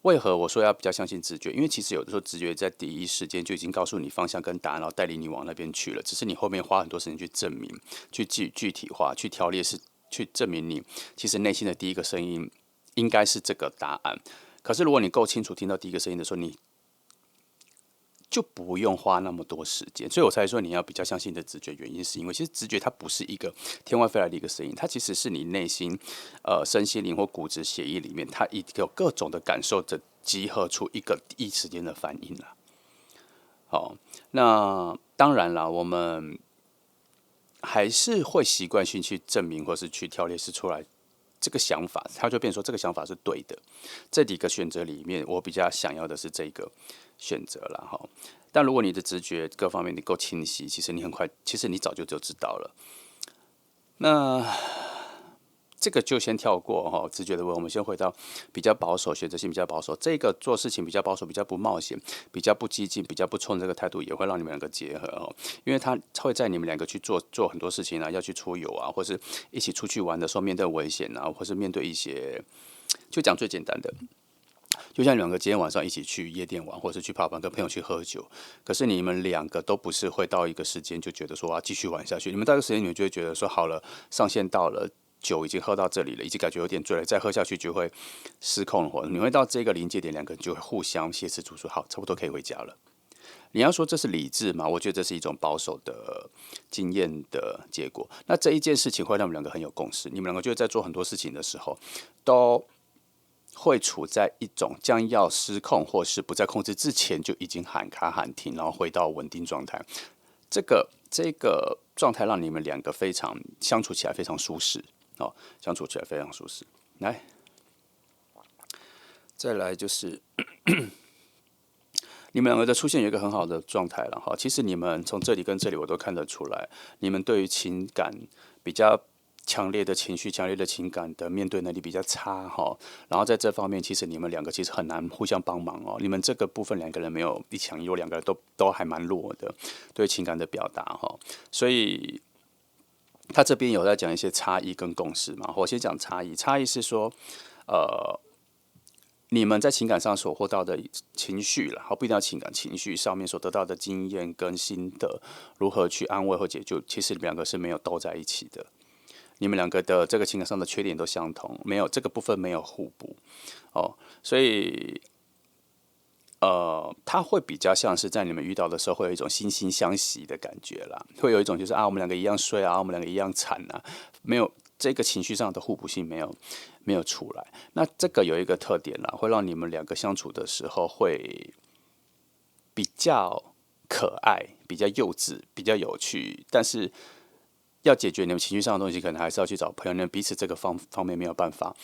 为何我说要比较相信直觉？因为其实有的时候直觉在第一时间就已经告诉你方向跟答案，然后带领你往那边去了。只是你后面花很多时间去证明、去具体化、去条列式、去证明你其实内心的第一个声音应该是这个答案。可是如果你够清楚听到第一个声音的时候，你就不用花那么多时间，所以我才说你要比较相信你的直觉。原因是因为其实直觉它不是一个天外飞来的一个声音，它其实是你内心、身心灵或骨质血液里面，它有各种的感受的集合出一个第一时间的反应啦。好，那当然啦，我们还是会习惯性去证明或是去条列式出来这个想法，他就变成说这个想法是对的。这几个选择里面，我比较想要的是这个选择了哈。但如果你的直觉各方面你够清晰，其实你很快，其实你早就知道了。那这个就先跳过哈，直觉的问，我们先回到比较保守、选择性比较保守。这个做事情比较保守、比较不冒险、比较不激进、比较不冲这个态度，也会让你们两个结合哦。因为他会在你们两个去做很多事情啊，要去出游啊，或是一起出去玩的时候，面对危险啊，或是面对一些，就讲最简单的。就像你们两个今天晚上一起去夜店玩，或者是去泡吧跟朋友去喝酒，可是你们两个都不是会到一个时间就觉得说继续玩下去，你们到一个时间你们就会觉得说好了，上限到了。酒已经喝到这里了，已经感觉有点醉了，再喝下去就会失控了。你会到这个临界点，两个人就会互相挟持住说，好，差不多可以回家了。你要说这是理智吗？我觉得这是一种保守的经验的结果。那这一件事情会让我们两个很有共识，你们两个就在做很多事情的时候，都会处在一种将要失控或是不在控制之前就已经喊卡喊停，然后回到稳定状态。这个状态让你们两个非常相处起来非常舒适哦，相处起来非常舒适。来，再来就是你们两个的出现有一个很好的状态了哈。其实你们从这里跟这里我都看得出来，你们对于情感比较强烈的情绪、强烈的情感的面对能力比较差哈。然后在这方面，其实你们两个其实很难互相帮忙哦。你们这个部分两个人没有一强一弱，两个人都还蛮弱的，对情感的表达哈。所以他这边有在讲一些差异跟共识嘛。我先讲差异，差异是说，你们在情感上所获到的情绪了，好，不一定要情感，情绪上面所得到的经验跟心得，如何去安慰或解救，其实你们两个是没有斗在一起的。你们两个的这个情感上的缺点都相同，没有这个部分没有互补哦，所以它会比较像是在你们遇到的时候，会有一种惺惺相惜的感觉啦，会有一种就是我们两个一样衰啊，我们两个一样惨啊，没有这个情绪上的互补性没有出来。那这个有一个特点啦，会让你们两个相处的时候会比较可爱、比较幼稚、比较有趣，但是要解决你们情绪上的东西，可能还是要去找朋友，因为彼此这个方面没有办法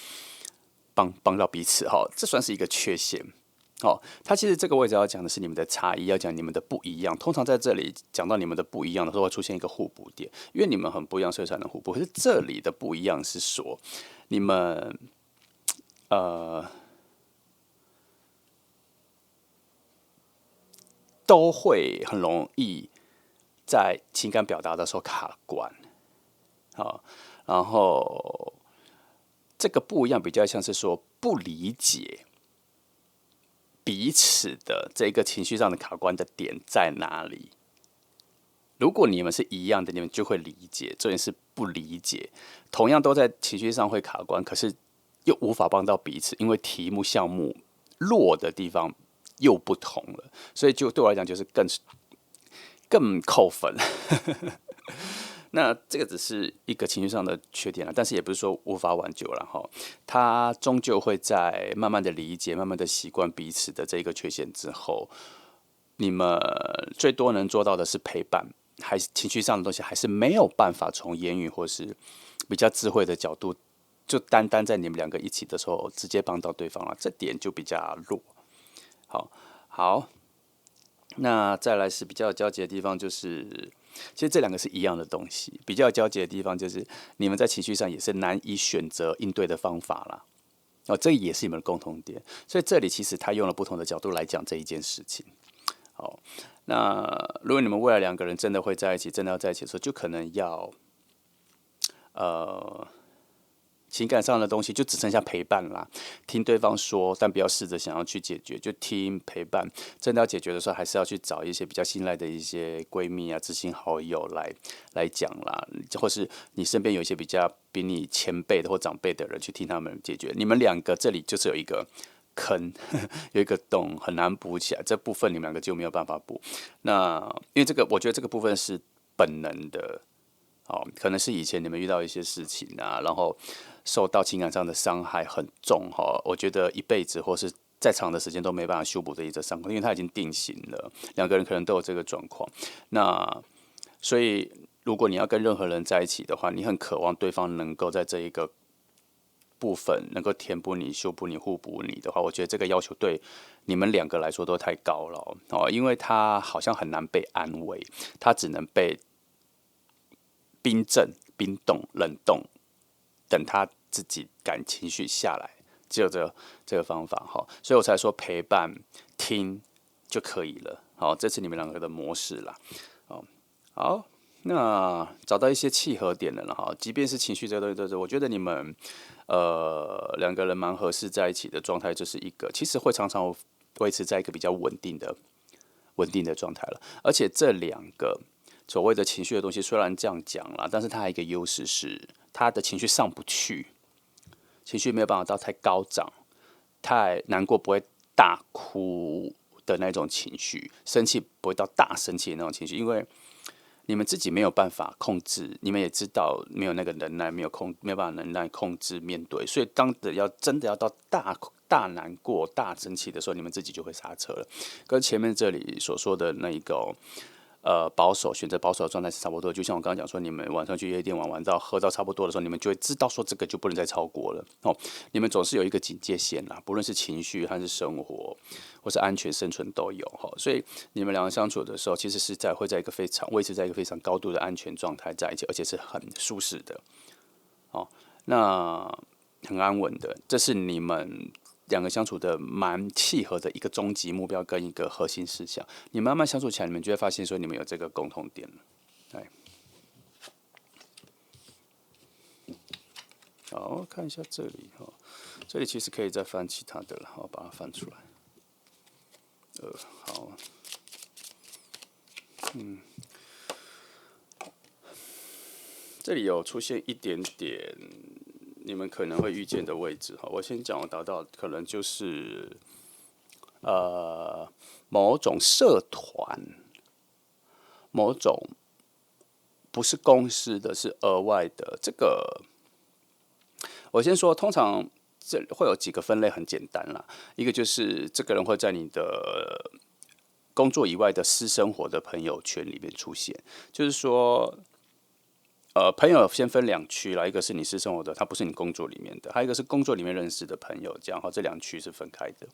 帮到彼此哈，这算是一个缺陷。哦，它其实这个位置要讲的是你们的差异，要讲你们的不一样。通常在这里讲到你们的不一样的时候，会出现一个互补点，因为你们很不一样，所以才能互补。可是这里的不一样是说，你们都会很容易在情感表达的时候卡关，好，然后这个不一样比较像是说不理解彼此的这个情绪上的卡关的点在哪里。如果你们是一样的，你们就会理解。重点是不理解，同样都在情绪上会卡关，可是又无法帮到彼此，因为题目项目弱的地方又不同了，所以就对我来讲就是更扣分。那这个只是一个情绪上的缺点了，但是也不是说无法挽救了哈。他终究会在慢慢的理解、慢慢的习惯彼此的这个缺陷之后，你们最多能做到的是陪伴，还是情绪上的东西还是没有办法从言语或是比较智慧的角度，就单单在你们两个一起的时候直接帮到对方了，这点就比较弱。好，那再来是比较交集的地方，就是其实这两个是一样的东西。比较交集的地方就是你们在情绪上也是难以选择应对的方法啦。哦，这也是你们的共同点。所以这里其实他用了不同的角度来讲这一件事情。好，那如果你们未来两个人真的会在一起，真的要在一起的时候，就可能要情感上的东西就只剩下陪伴啦，听对方说，但不要试着想要去解决，就听陪伴。真的要解决的时候，还是要去找一些比较信赖的一些闺蜜啊、知心好友来讲啦，或是你身边有一些比较比你前辈的或长辈的人去听他们解决。你们两个这里就是有一个坑，有一个洞，很难补起来，这部分你们两个就没有办法补。那因为这个，我觉得这个部分是本能的。哦，可能是以前你们遇到一些事情啊，然后受到情感上的伤害很重哈，我觉得一辈子或是再长的时间都没办法修补这一则伤口，因为它已经定型了。两个人可能都有这个状况，那所以如果你要跟任何人在一起的话，你很渴望对方能够在这一个部分能够填补你、修补你、互补你的话，我觉得这个要求对你们两个来说都太高了哦，因为他好像很难被安慰，他只能被冰镇、冰冻、冷冻，等他自己情绪下来，只有这个方法哈，所以我才说陪伴听就可以了。好，这是你们两个的模式啦。好，那找到一些契合点了哈，即便是情绪这个东西，我觉得你们两个人蛮合适在一起的状态，就是一个其实会常常维持在一个比较稳定的状态了。而且这两个所谓的情绪的东西，虽然这样讲啦，但是它还有一个优势是，他的情绪上不去，情绪没有办法到太高涨，太难过不会大哭的那种情绪，生气不会到大生气的那种情绪，因为你们自己没有办法控制，你们也知道没有那个能耐，没有办法能耐控制面对，所以当真的要到大难过、大生气的时候，你们自己就会刹车了。跟前面这里所说的那一个选择保守的状态是差不多。就像我刚刚讲说，你们晚上去夜店玩到喝到差不多的时候，你们就会知道说这个就不能再超过了哦。你们总是有一个警戒线啦，不论是情绪还是生活，或是安全生存都有哈。所以你们两个相处的时候，其实是会在一个维持在一个非常高度的安全状态在一起，而且是很舒适的哦。那很安稳的，这是你们两个相处的蛮契合的一个终极目标跟一个核心思想，你慢慢相处起来，你们就会发现说你们有这个共同点了。对，好，看一下这里哈，这里其实可以再翻其他的了，我把它翻出来。好，这里有出现一点点你们可能会遇见的位置哈，我先讲我达到可能就是某种社团，某种不是公司的，是额外的。这个我先说，通常这会有几个分类，很简单啦。一个就是这个人会在你的工作以外的私生活的朋友圈里面出现，就是说。朋友先分两区啦，一个是你私生活的，他不是你工作里面的；还有一个是工作里面认识的朋友，这样哈，这两区是分开的。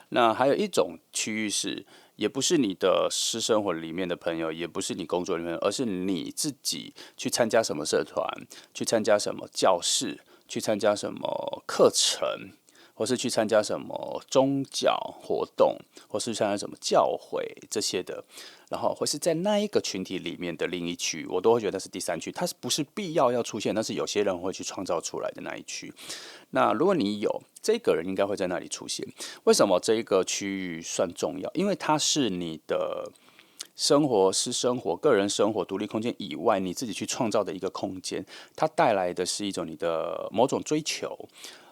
那还有一种区域是，也不是你的私生活里面的朋友，也不是你工作里面，而是你自己去参加什么社团，去参加什么教室，去参加什么课程，或是去参加什么宗教活动，或是参加什么教会这些的，然后会是在那一个群体里面的另一区，我都会觉得是第三区，它是不是必要出现，但是有些人会去创造出来的那一区。那如果你有这个人，应该会在那里出现。为什么这一个区域算重要？因为它是你的生活、私生活、个人生活、独立空间以外，你自己去创造的一个空间，它带来的是一种你的某种追求，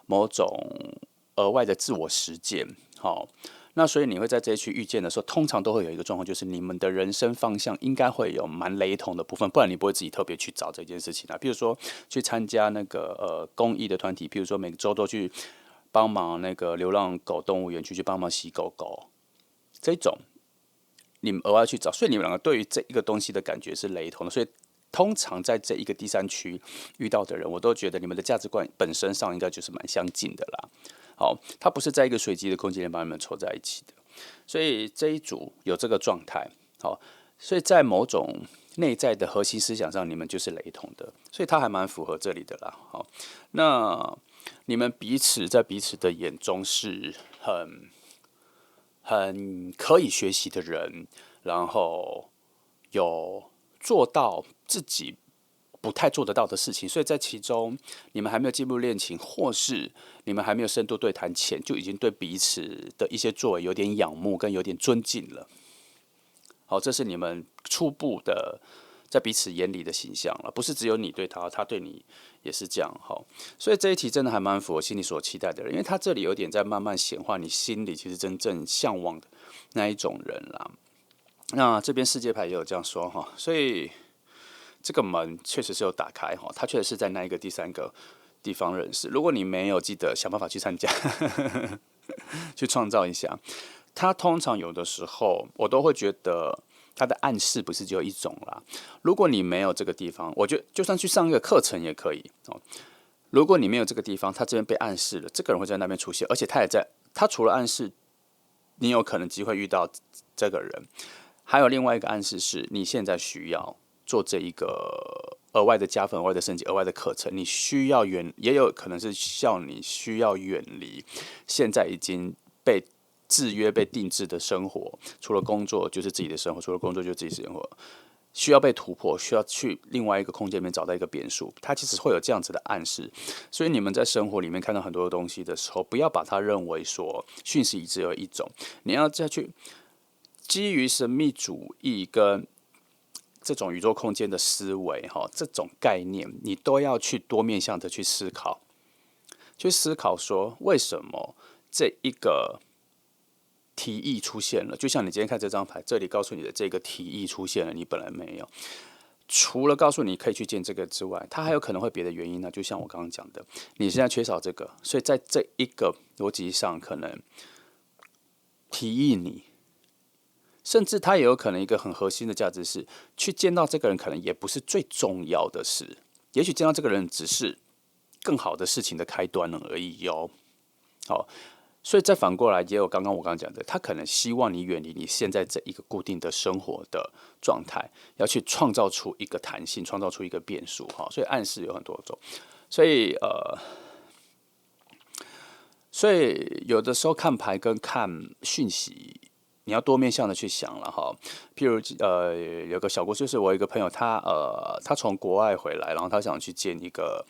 某种额外的自我实践。好，那所以你会在这一区遇见的时候，通常都会有一个状况，就是你们的人生方向应该会有蛮雷同的部分，不然你不会自己特别去找这件事情啊。比如说去参加那个公益的团体，比如说每周都去帮忙那个流浪狗动物园去帮忙洗狗狗，这种你们额外去找，所以你们两个对于这一个东西的感觉是雷同的，所以通常在这一个第三区遇到的人，我都觉得你们的价值观本身上应该就是蛮相近的啦。好，它不是在一个随机的空间里把你们凑在一起的，所以这一组有这个状态。好，所以在某种内在的核心思想上，你们就是雷同的，所以它还蛮符合这里的啦。好，那你们彼此在彼此的眼中是很可以学习的人，然后有做到自己不太做得到的事情，所以在其中你们还没有进入恋情，或是你们还没有深度对谈前，就已经对彼此的一些作为有点仰慕跟有点尊敬了。好，这是你们初步的在彼此眼里的形象了，不是只有你对他，他对你也是这样。好，所以这一题真的还蛮符合心里所期待的人，因为他这里有点在慢慢显化你心里其实真正向往的那一种人啦。那这边世界牌也有这样说哈，所以这个门确实是有打开哈，他确实是在那一个第三个地方认识。如果你没有，记得想办法去参加，去创造一下。他通常有的时候，我都会觉得他的暗示不是只有一种啦。如果你没有这个地方，我觉得就算去上一个课程也可以哦。如果你没有这个地方，他这边被暗示了，这个人会在那边出现，而且他也在，他除了暗示你有可能机会遇到这个人，还有另外一个暗示是你现在需要做这一个额外的加分、额外的升级、额外的课程，你需要也有可能是叫你需要远离现在已经被制约、被定制的生活，除了工作就是自己的生活，除了工作就是自己的生活。需要被突破，需要去另外一个空间里面找到一个变数，它其实会有这样子的暗示。所以你们在生活里面看到很多的东西的时候，不要把它认为说讯息只有一种，你要再去基于神秘主义跟这种宇宙空间的思维，这种概念，你都要去多面向的去思考，去思考说为什么这一个提议出现了，就像你今天看这张牌，这里告诉你的这个提议出现了，你本来没有。除了告诉你可以去见这个之外，它还有可能会别的原因呢。就像我刚刚讲的，你现在缺少这个，所以在这一个逻辑上，可能提议你，甚至它也有可能一个很核心的价值是，去见到这个人可能也不是最重要的事，也许见到这个人只是更好的事情的开端而已哟。好。所以再反过来，也有刚刚讲的，他可能希望你远离你现在这一个固定的生活的状态，要去创造出一个弹性，创造出一个变数哈。所以暗示有很多种，所以有的时候看牌跟看讯息，你要多面向的去想了哈。譬如有个小故事，就是我有一个朋友，他从国外回来，然后他想去见一个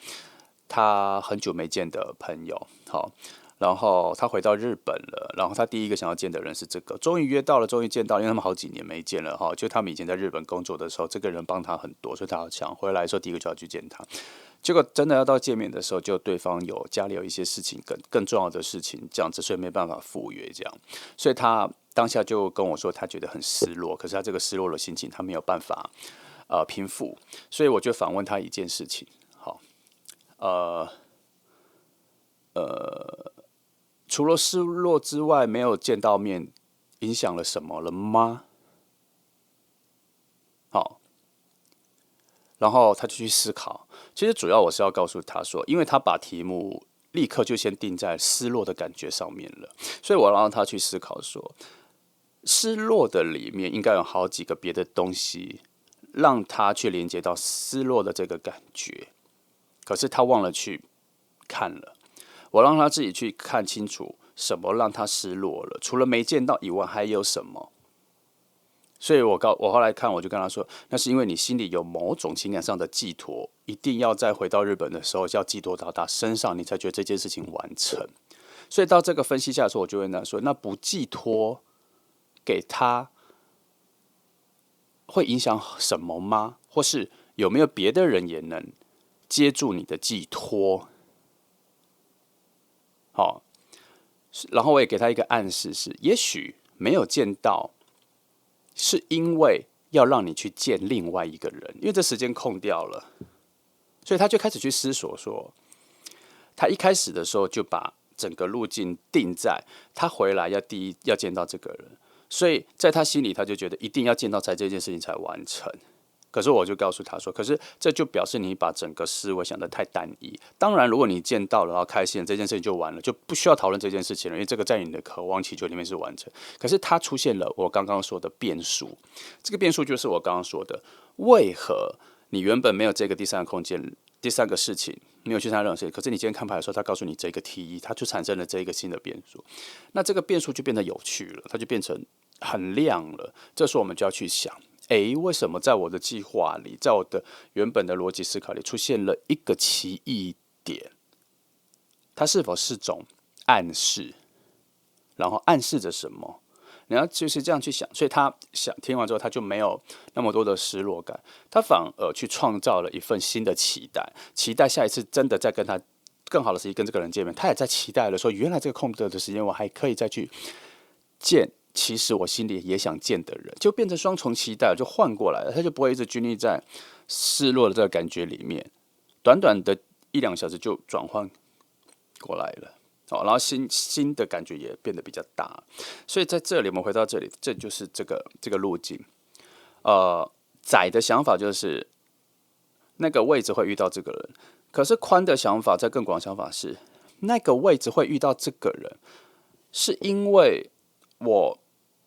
他很久没见的朋友，好。然后他回到日本了，然后他第一个想要见的人是这个，终于约到了，终于见到了，因为他们好几年没见了哈。就他们以前在日本工作的时候，这个人帮他很多，所以他好想回来的时候第一个就要去见他。结果真的要到见面的时候，就对方家里有一些事情更重要的事情，这样子，所以没办法赴约这样。所以他当下就跟我说，他觉得很失落，可是他这个失落的心情他没有办法平复，所以我就反问他一件事情，好，除了失落之外，没有见到面，影响了什么了吗？好，然后他就去思考。其实主要我是要告诉他说，因为他把题目立刻就先定在失落的感觉上面了，所以我让他去思考说，失落的里面应该有好几个别的东西，让他去连接到失落的这个感觉，可是他忘了去看了。我让他自己去看清楚什么让他失落了，除了没见到以外还有什么。所以我后来看，我就跟他说，那是因为你心里有某种情感上的寄托，一定要在回到日本的时候要寄托到他身上，你才觉得这件事情完成。所以到这个分析下的时候，我就问他说，那不寄托给他会影响什么吗？或是有没有别的人也能接住你的寄托？好，然后我也给他一个暗示是，也许没有见到，是因为要让你去见另外一个人，因为这时间空掉了，所以他就开始去思索说，他一开始的时候就把整个路径定在他回来第一要见到这个人，所以在他心里他就觉得一定要见到才这件事情才完成。可是我就告诉他说，可是这就表示你把整个思维想得太单一。当然，如果你见到了，然后开心了，这件事情就完了，就不需要讨论这件事情了，因为这个在你的渴望祈求里面是完成。可是它出现了我刚刚说的变数，这个变数就是我刚刚说的，为何你原本没有这个第三个空间、第三个事情，没有去参加任何事情，可是你今天看牌的时候，他告诉你这个提议，它就产生了这一个新的变数。那这个变数就变得有趣了，它就变成很亮了。这时候我们就要去想。为什么在我的计划里，在我的原本的逻辑思考里出现了一个奇异点？它是否是种暗示？然后暗示着什么？你要就是这样去想，所以他听完之后，他就没有那么多的失落感，他反而去创造了一份新的期待，期待下一次真的再跟他更好的时机跟这个人见面，他也在期待了说，原来这个空的时间我还可以再去见。其实我心里也想见的人，就变成双重期待，就换过来了，他就不会一直拘泥在失落的这个感觉里面，短短的1-2小时就转换过来了，然后新的感觉也变得比较大，所以在这里我们回到这里，这就是这个路径。仔的想法就是那个位置会遇到这个人，可是宽的想法，在更广的想法是，那个位置会遇到这个人，是因为我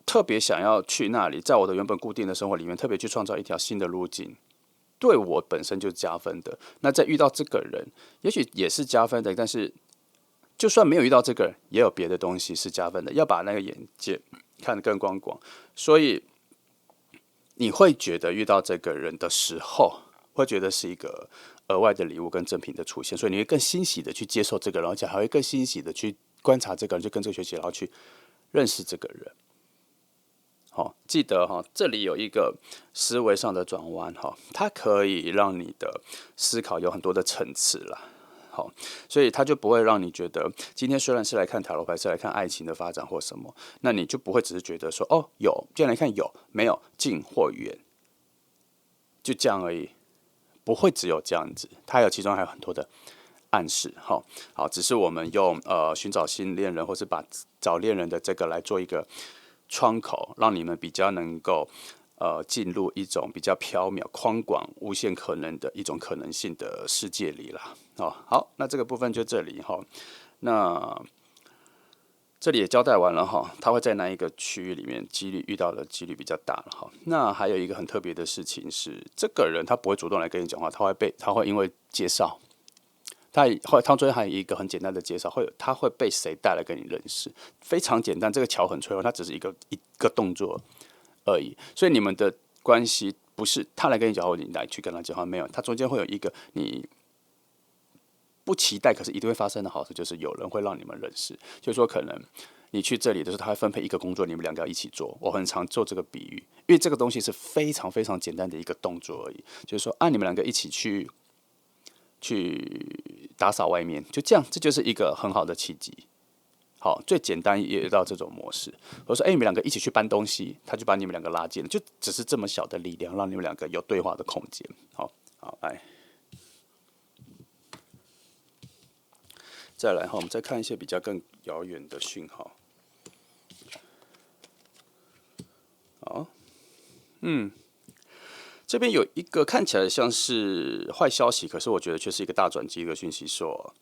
特别想要去那里，在我的原本固定的生活里面，特别去创造一条新的路径，对我本身就是加分的。那在遇到这个人，也许也是加分的，但是就算没有遇到这个人，也有别的东西是加分的。要把那个眼界看得更宽广，所以你会觉得遇到这个人的时候，会觉得是一个额外的礼物跟赠品的出现，所以你会更欣喜的去接受这个人，而且还会更欣喜的去观察这个人，就跟这个学习，然后去认识这个人。好，记得哈，这里有一个思维上的转弯哈，它可以让你的思考有很多的层次啦。好，所以它就不会让你觉得今天虽然是来看塔罗牌，是来看爱情的发展或什么，那你就不会只是觉得说哦有，进来看有没有近或远，就这样而已，不会只有这样子，它有其中还有很多的暗示。好，只是我们用寻找新恋人，或是把找恋人的这个来做一个窗口，让你们比较能够进入一种比较缥缈、宽广、无限可能的一种可能性的世界里啦。好，那这个部分就这里哈。那这里也交代完了哈，他会在哪一个区域里面几率遇到的几率比较大了哈。那还有一个很特别的事情是，这个人他不会主动来跟你讲话，他会因为介绍。他中间还有一个很简单的介绍，他会被谁带来跟你认识，非常简单。这个桥很脆弱，它只是一个动作而已。所以你们的关系不是他来跟你讲话，你来去跟他讲话，没有，他中间会有一个你不期待，可是一定会发生的好事，就是有人会让你们认识。就是说，可能你去这里的时候，他会分配一个工作，你们两个要一起做。我很常做这个比喻，因为这个东西是非常非常简单的一个动作而已。就是说，你们两个一起去打扫外面，就这样，这就是一个很好的契机。好，最简单也到这种模式。我说，你们两个一起去搬东西，他就把你们两个拉近了，就只是这么小的力量，让你们两个有对话的空间。好，来，再来哈，我们再看一些比较更遥远的讯号。好，这边有一个看起来像是坏消息，可是我觉得却是一个大转机的讯息，说，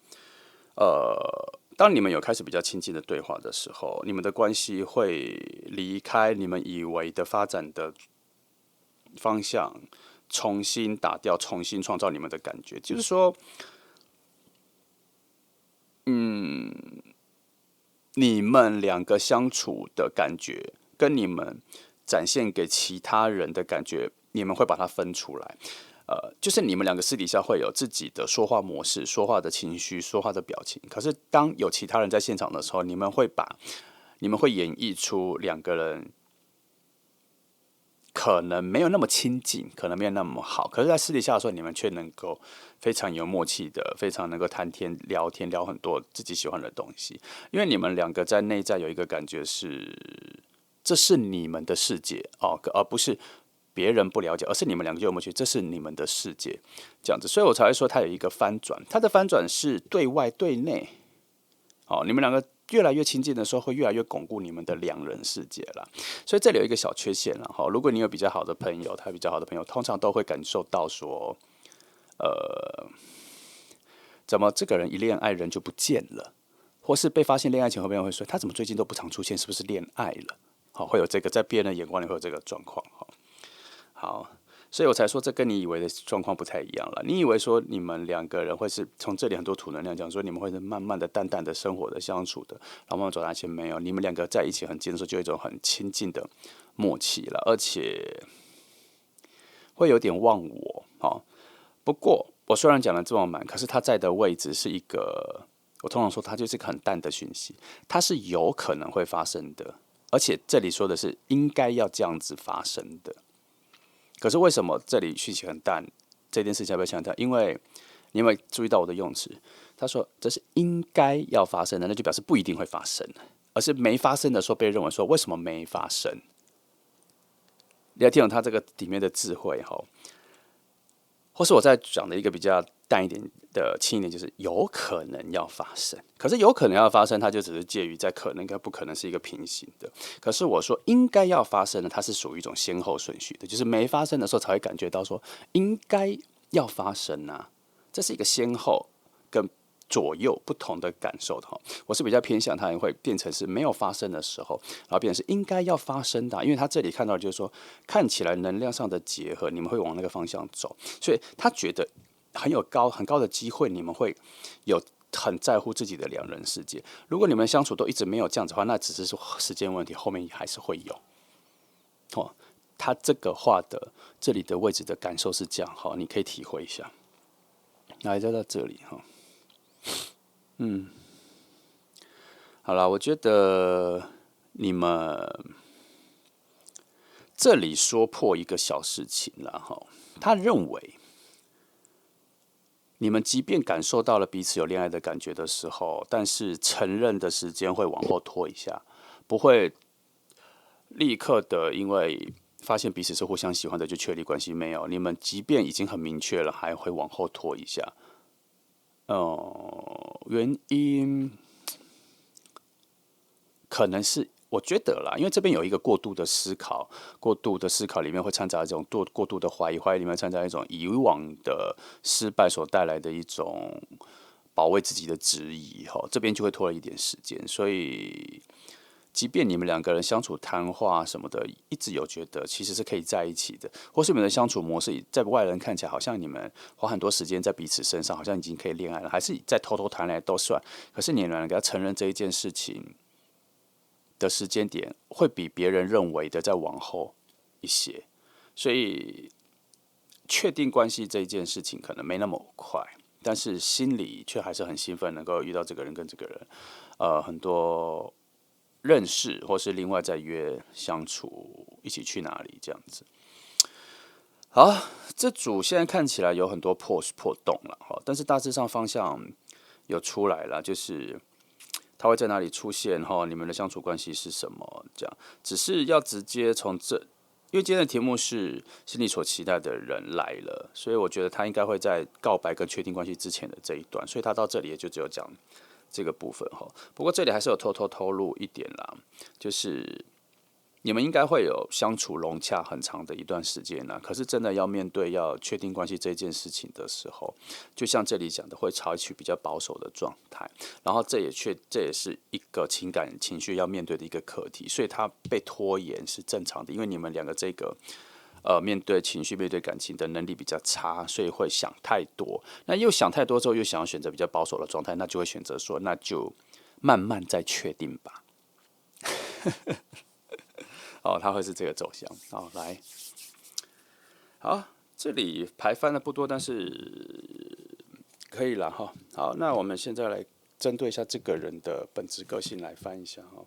当你们有开始比较亲近的对话的时候，你们的关系会离开你们以为的发展的方向，重新打掉，重新创造你们的感觉。就是说，你们两个相处的感觉，跟你们展现给其他人的感觉，你们会把它分出来。就是你们两个私底下会有自己的说话模式、说话的情绪、说话的表情。可是当有其他人在现场的时候，你们会演绎出两个人可能没有那么亲近，可能没有那么好，可是，在私底下的时候，你们却能够非常有默契的，非常能够谈天聊天，聊很多自己喜欢的东西。因为你们两个在内在有一个感觉是，这是你们的世界哦，而不是别人不了解，而是你们两个就有默契，这是你们的世界，这样子，所以我才会说它有一个翻转，它的翻转是对外对内，哦，你们两个越来越亲近的时候，会越来越巩固你们的两人世界了。所以这里有一个小缺陷了哈。如果你有比较好的朋友，他比较好的朋友，通常都会感受到说，怎么这个人一恋爱人就不见了，或是被发现恋爱前，后面会说他怎么最近都不常出现，是不是恋爱了？好，会有这个在别人的眼光里会有这个状况哈。好。所以我才说，这跟你以为的状况不太一样了。你以为说你们两个人会是从这里很多土能量讲说，你们会是慢慢的、淡淡的生活的、相处的，然后慢慢走下去。没有，你们两个在一起很近的时候，就有一种很亲近的默契了，而且会有点忘我。好，不过我虽然讲的这么满，可是他在的位置是一个，我通常说它就是一个很淡的讯息，它是有可能会发生的，而且这里说的是应该要这样子发生的。可是为什么这里讯息很淡？这件事情要不要强调？因为你有没有注意到我的用词？他说这是应该要发生的，那就表示不一定会发生，而是没发生的时候被认为说为什么没发生？你要听懂他这个里面的智慧哈。或是我在讲的一个比较淡一点的、轻一点，就是有可能要发生。可是有可能要发生，它就只是介于在可能跟不可能是一个平行的。可是我说应该要发生的，它是属于一种先后顺序的，就是没发生的时候才会感觉到说应该要发生啊。这是一个先后跟左右不同的感受的哈。我是比较偏向它会变成是没有发生的时候，然后变成是应该要发生的，因为他这里看到就是说看起来能量上的结合，你们会往那个方向走，所以他觉得很高的机会，你们会有很在乎自己的两人世界。如果你们相处都一直没有这样子的话，那只是说时间问题，后面还是会有。哦，他这个话的这里的位置的感受是这样，好，你可以体会一下。来，就到这里哈。好啦，我觉得你们这里说破一个小事情了哈。他认为你们即便感受到了彼此有恋爱的感觉的时候，但是承认的时间会往后拖一下，不会立刻的因为发现彼此是互相喜欢的就确立关系，没有。你们即便已经很明确了，还会往后拖一下。原因可能是我觉得啦，因为这边有一个过度的思考，过度的思考里面会掺杂一种过度的怀疑，怀疑里面掺杂一种以往的失败所带来的一种保卫自己的质疑，哈，这边就会拖了一点时间。所以，即便你们两个人相处、谈话什么的，一直有觉得其实是可以在一起的，或是你们的相处模式，在外人看起来好像你们花很多时间在彼此身上，好像已经可以恋爱了，还是在偷偷谈恋爱都算。可是你们两个要承认这一件事情的时间点会比别人认为的再往后一些，所以确定关系这一件事情可能没那么快，但是心里却还是很兴奋，能够遇到这个人跟这个人，很多认识或是另外再约相处，一起去哪里这样子。好，这组现在看起来有很多破洞了哈，但是大致上方向有出来了，就是他会在哪里出现哈？你们的相处关系是什么？这样，只是要直接从这，因为今天的题目是心里所期待的人来了，所以我觉得他应该会在告白跟确定关系之前的这一段，所以他到这里也就只有讲这个部分哈。不过这里还是有偷偷透露一点啦，就是你们应该会有相处融洽很长的一段时间啦，可是真的要面对要确定关系这件事情的时候，就像这里讲的，会采取比较保守的状态，然后这也是一个情感情绪要面对的一个课题，所以它被拖延是正常的，因为你们两个这个面对情绪、面对感情的能力比较差，所以会想太多。那又想太多之后，又想要选择比较保守的状态，那就会选择说，那就慢慢再确定吧。哦，它会是这个走向。好，来，好，这里牌翻的不多，但是可以了哈。好，那我们现在来针对一下这个人的本质个性来翻一下哈。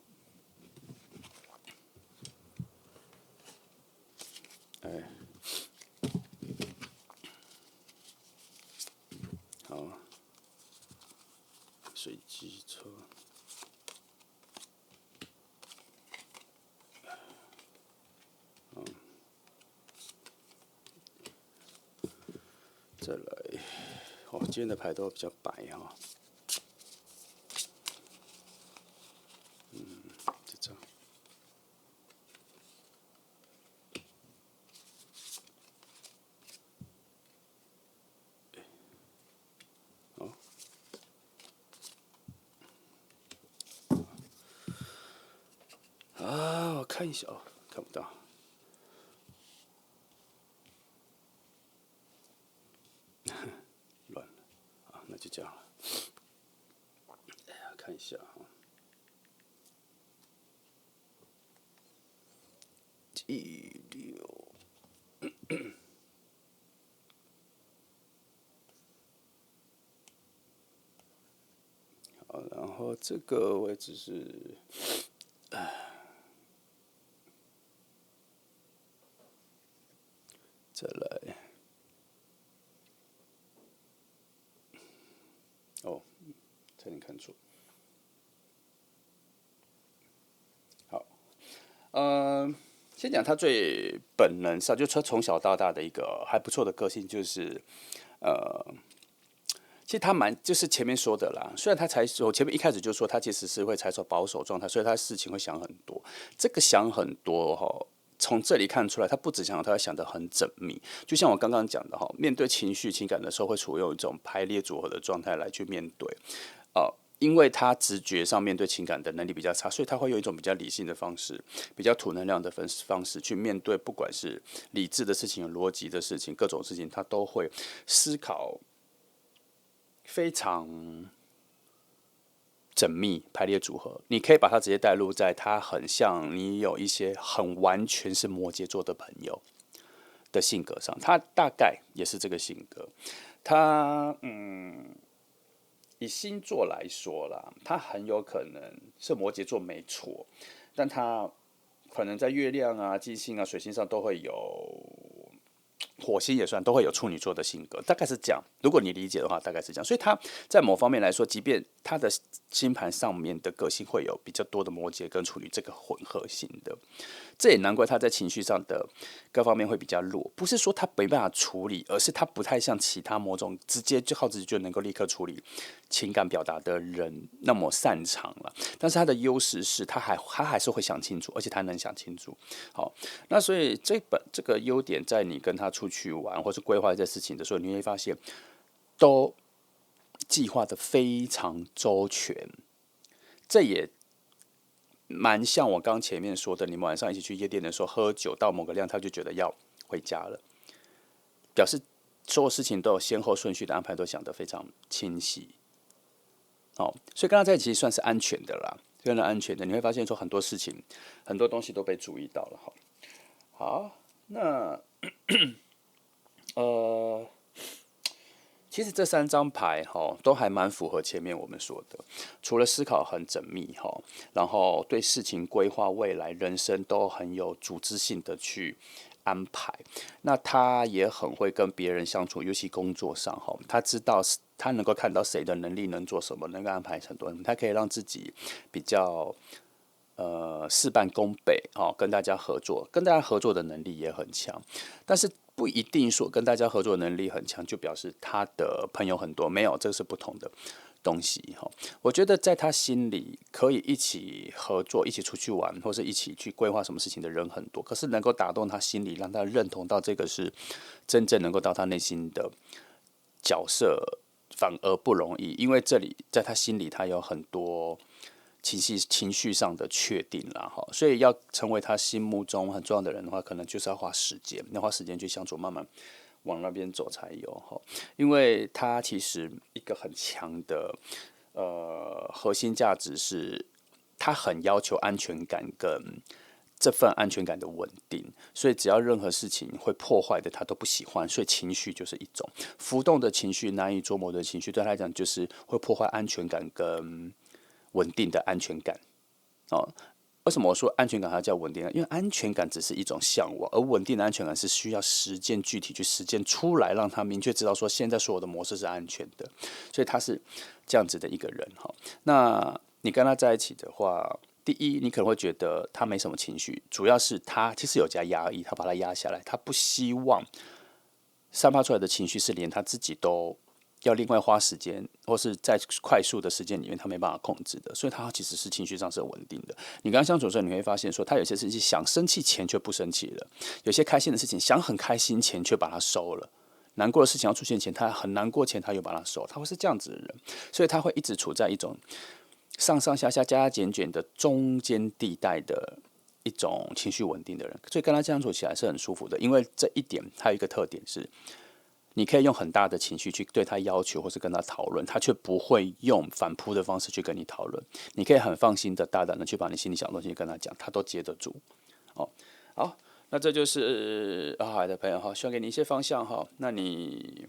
哎，好，随机车。再来，哦，今天的牌都比较白哈。这张。啊，我看一下哦，看不到。乱了啊，那就这样了。看一下哈。第六，好，然后这个位置是，再来，哦，差点看错。好，先讲他最本能上，就他从小到大的一个还不错的个性，就是其实他就是前面说的啦。虽然我前面一开始就说他其实是会采取保守状态，所以他事情会想很多。这个想很多哈，从这里看出来，他不只想他想得很缜密，就像我刚刚讲的哈，面对情绪情感的时候，会处于一种排列组合的状态来去面对，因为他直觉上面对情感的能力比较差，所以他会用一种比较理性的方式，比较土能量的方式去面对，不管是理智的事情、逻辑的事情、各种事情，他都会思考非常缜密排列组合。你可以把它直接带入在他很像你有一些很完全是摩羯座的朋友的性格上，他大概也是这个性格。他以星座来说啦，他很有可能是摩羯座没错，但他可能在月亮啊、金星啊、水星上都会有，火星也算都会有处女座的性格，大概是这样。如果你理解的话，大概是这样。所以他在某方面来说，即便他的星盘上面的个性会有比较多的摩羯跟处女这个混合型的，这也难怪他在情绪上的各方面会比较弱。不是说他没办法处理，而是他不太像其他某种直接就靠自己就能够立刻处理情感表达的人那么擅长了。但是他的优势是他还是会想清楚，而且他能想清楚。好，那所以这个优点在你跟他出去玩或是规划一些事情的时候，你会发现都计划的非常周全。这也蛮像我刚前面说的，你们晚上一起去夜店的时候喝酒到某个量，他就觉得要回家了，表示所有事情都有先后顺序的安排，都想得非常清晰。所以跟他在一起算是安全的啦，非常安全的。你会发现说很多事情、很多东西都被注意到了。好，那其实这3张牌都还蛮符合前面我们说的，除了思考很缜密然后对事情规划未来人生都很有组织性的去安排。那他也很会跟别人相处，尤其工作上他知道他能够看到谁的能力能做什么，能够安排很多人，他可以让自己比较事半功倍跟大家合作，跟大家合作的能力也很强，但是不一定说跟大家合作能力很强就表示他的朋友很多，没有，这是不同的东西我觉得在他心里可以一起合作、一起出去玩，或是一起去规划什么事情的人很多，可是能够打动他心里，让他认同到这个是真正能够到他内心的角色，反而不容易，因为这里在他心里，他有很多情绪上的确定啦所以要成为他心目中很重要的人的话，可能就是要花时间，要花时间去相处，慢慢往那边走才有因为他其实一个很强的核心价值是，他很要求安全感跟这份安全感的稳定，所以只要任何事情会破坏的，他都不喜欢。所以情绪就是一种浮动的情绪、难以捉摸的情绪，对他来讲就是会破坏安全感跟稳定的安全感。为什么我说安全感它叫稳定呢？因为安全感只是一种向往，而稳定的安全感是需要时间具体去实践出来，让他明确知道说现在所有的模式是安全的。所以他是这样子的一个人那你跟他在一起的话，第一，你可能会觉得他没什么情绪，主要是他其实有加压抑，他把它压下来，他不希望散发出来的情绪是连他自己都要另外花时间，或是在快速的时间里面，他没办法控制的，所以他其实是情绪上是稳定的。你跟他相处的时候，你会发现说，他有些事情想生气前却不生气了，有些开心的事情想很开心前却把它收了，难过的事情要出现前，他很难过前他又把它收，他会是这样子的人，所以他会一直处在一种上上下下、加加减减的中间地带的一种情绪稳定的人，所以跟他相处起来是很舒服的。因为这一点，还有一个特点是，你可以用很大的情绪去对他要求，或是跟他讨论，他却不会用反扑的方式去跟你讨论。你可以很放心的、大胆的去把你心里想的东西跟他讲，他都接得住。好，那这就是海的朋友希望给你一些方向那你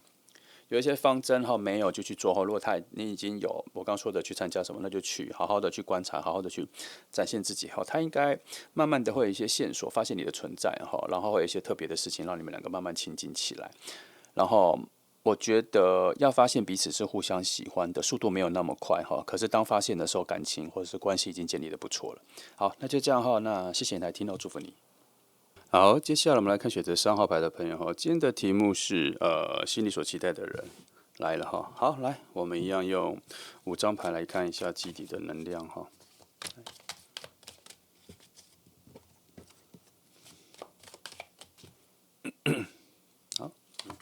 有一些方针没有就去做如果你已经有我刚说的去参加什么，那就去好好的去观察，好好的去展现自己他应该慢慢的会有一些线索发现你的存在然后会有一些特别的事情让你们两个慢慢亲近起来。然后我觉得要发现彼此是互相喜欢的速度没有那么快可是当发现的时候，感情或者是关系已经建立的不错了。好，那就这样那谢谢你来听祝福你。好，接下来我们来看选择3号牌的朋友今天的题目是心里所期待的人来了好，来，我们一样用5张牌来看一下基底的能量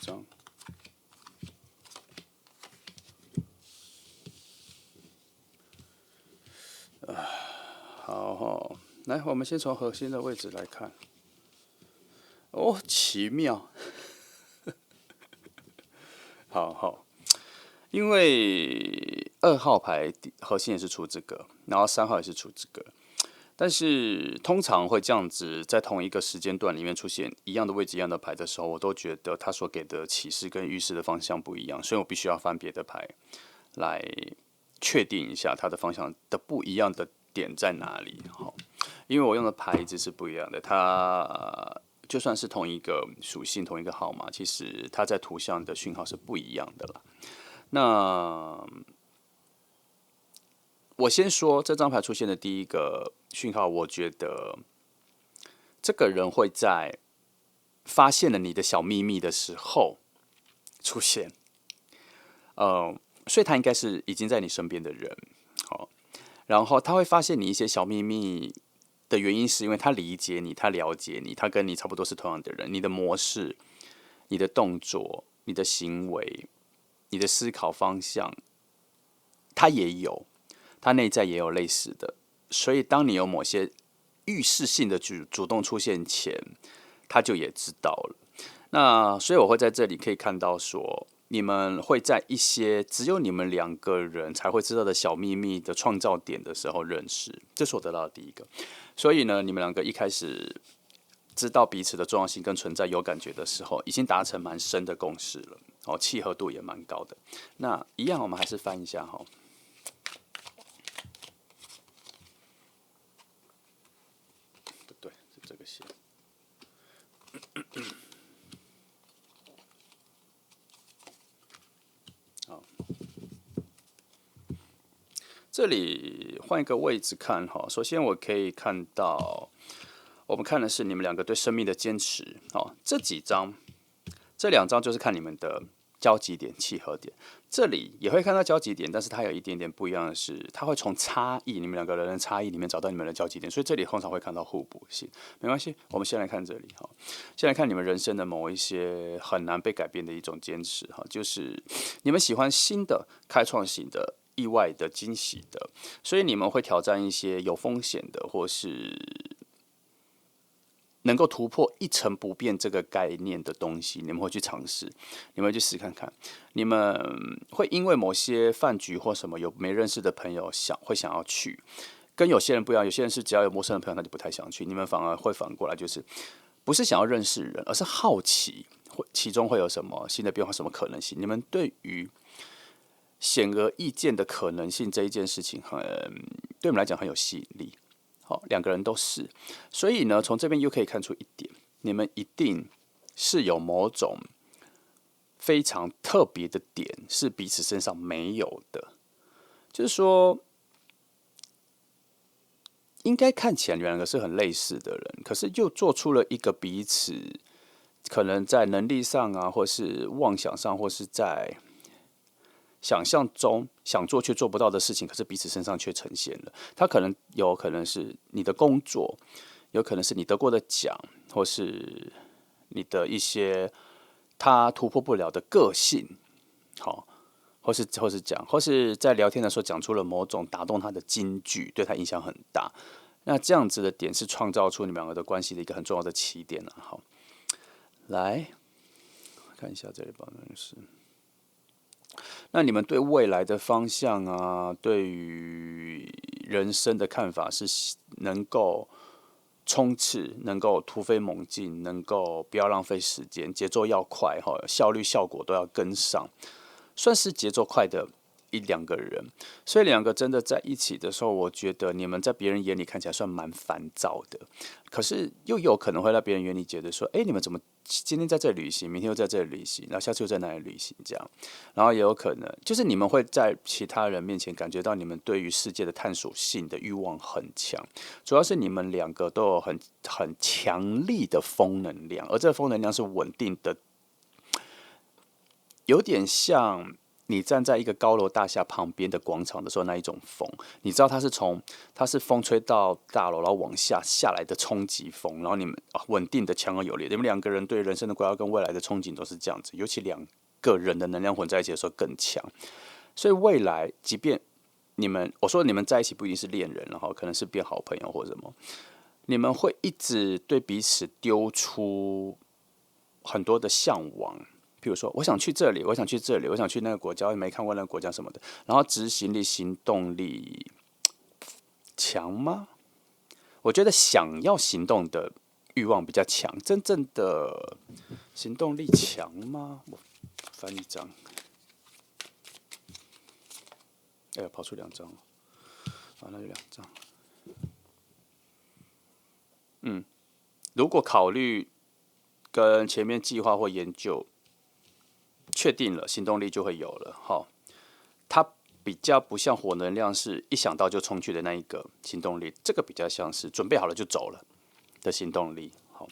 张。好，来，我们先从核心的位置来看。哦，奇妙。好，因为2号牌核心也是出这个，然后3号也是出这个，但是通常会这样子在同一个时间段里面出现一样的位置、一样的牌的时候，我都觉得他所给的启示跟预示的方向不一样，所以我必须要翻别的牌来确定一下它的方向的不一样的点在哪里。好，因为我用的牌子是不一样的，它就算是同一个属性、同一个号码，其实它在图像的讯号是不一样的啦。那我先说这张牌出现的第一个讯号，我觉得这个人会在发现了你的小秘密的时候出现，所以他应该是已经在你身边的人，好，然后他会发现你一些小秘密的原因，是因为他理解你，他了解你，他跟你差不多是同样的人，你的模式、你的动作、你的行为、你的思考方向，他也有，他内在也有类似的，所以当你有某些预示性的主动出现前，他就也知道了。那所以我会在这里可以看到说，你们会在一些只有你们2个人才会知道的小秘密的创造点的时候认识，这是我得到的第一个。所以呢，你们2个一开始知道彼此的重要性跟存在有感觉的时候，已经达成蛮深的共识了，哦，契合度也蛮高的。那一样，我们还是翻一下哈。不对，是这个线。好，这里换一个位置看哈。首先，我可以看到，我们看的是你们2个对生命的坚持。哦，这2张就是看你们的交集点、契合点。这里也会看到交集点，但是它有一点点不一样的是，它会从差异，你们2个人的差异里面找到你们的交集点，所以这里通常会看到互补性。没关系，我们先来看这里哈。先来看你们人生的某一些很难被改变的一种坚持哈，就是你们喜欢新的、开创性的、意外的、惊喜的，所以你们会挑战一些有风险的，或是能够突破一成不变这个概念的东西，你们会去尝试，你们会去试看看。你们会因为某些饭局或什么有没认识的朋友会想要去，跟有些人不一样。有些人是只要有陌生的朋友他就不太想去，你们反而会反过来，就是不是想要认识人，而是好奇其中会有什么新的变化，什么可能性。你们对于显而易见的可能性这一件事情，对我们来讲很有吸引力。好，2个人都是，所以呢，从这边又可以看出一点，你们一定是有某种非常特别的点是彼此身上没有的，就是说，应该看起来你们2个是很类似的人，可是又做出了一个彼此可能在能力上啊，或是妄想上，或是在想象中想做却做不到的事情，可是彼此身上却呈现了。它有可能是你的工作，有可能是你得过的奖，或是你的一些他突破不了的个性，好，或是讲，或是在聊天的时候讲出了某种打动他的金句，对他影响很大。那这样子的点是创造出你们2个的关系的一个很重要的起点了。好，来看一下这里吧，是。那你们对未来的方向啊，对于人生的看法是能够冲刺，能够突飞猛进，能够不要浪费时间，节奏要快哈，效率效果都要跟上，算是节奏快的1-2个人。所以2个真的在一起的时候，我觉得你们在别人眼里看起来算蛮烦躁的，可是又有可能会在别人眼里觉得说，哎，你们怎么今天在这里旅行，明天又在这里旅行，然后下次又在那里旅行这样，然后也有可能就是你们会在其他人面前感觉到你们对于世界的探索性的欲望很强，主要是你们2个都有很强力的风能量，而这个风能量是稳定的，有点像你站在一个高楼大厦旁边的广场的时候，那一种风，你知道它是风吹到大楼，然后往下来的冲击风，然后你们稳定的强而有力，你们两个人对人生的规划跟未来的憧憬都是这样子，尤其两个人的能量混在一起的时候更强。所以未来，即便我说你们在一起不一定是恋人，然后可能是变好朋友或者什么，你们会一直对彼此丢出很多的向往，比如说我想去这里，我想去这里，我想去那个国家，我也没看过那个国家什么的。然后执行力、行动力强吗？我觉得想要行动的欲望比较强，真正的行动力强吗？我翻一张，哎呀，跑出2张了，那就2张。如果考虑跟前面计划或研究确定了，行动力就会有了。好，它比较不像火能量是一想到就冲去的那一个行动力，这个比较像是准备好了就走了的行动力。好，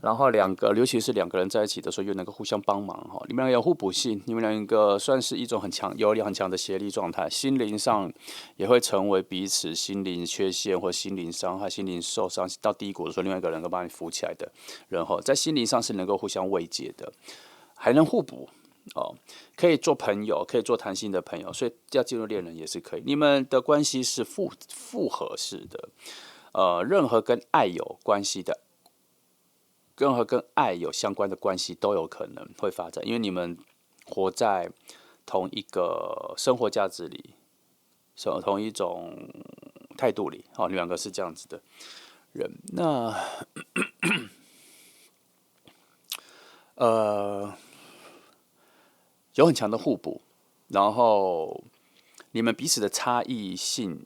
然后尤其是两个人在一起的时候，又能够互相帮忙。哈，你们两个有互补性，你们两个算是一种有很强的协力状态，心灵上也会成为彼此心灵缺陷或心灵伤害、心灵受伤到低谷的时候，另外一个人能够把你扶起来的人，后在心灵上是能够互相慰藉的。还能互补可以做朋友，可以做谈心的朋友，所以要进入恋人也是可以。你们的关系是复合式的，任何跟爱有关系的，任何跟爱有相关的关系都有可能会发展，因为你们活在同一个生活价值里，同一种态度里，你们两个是这样子的人，那有很强的互补，然后你们彼此的差异性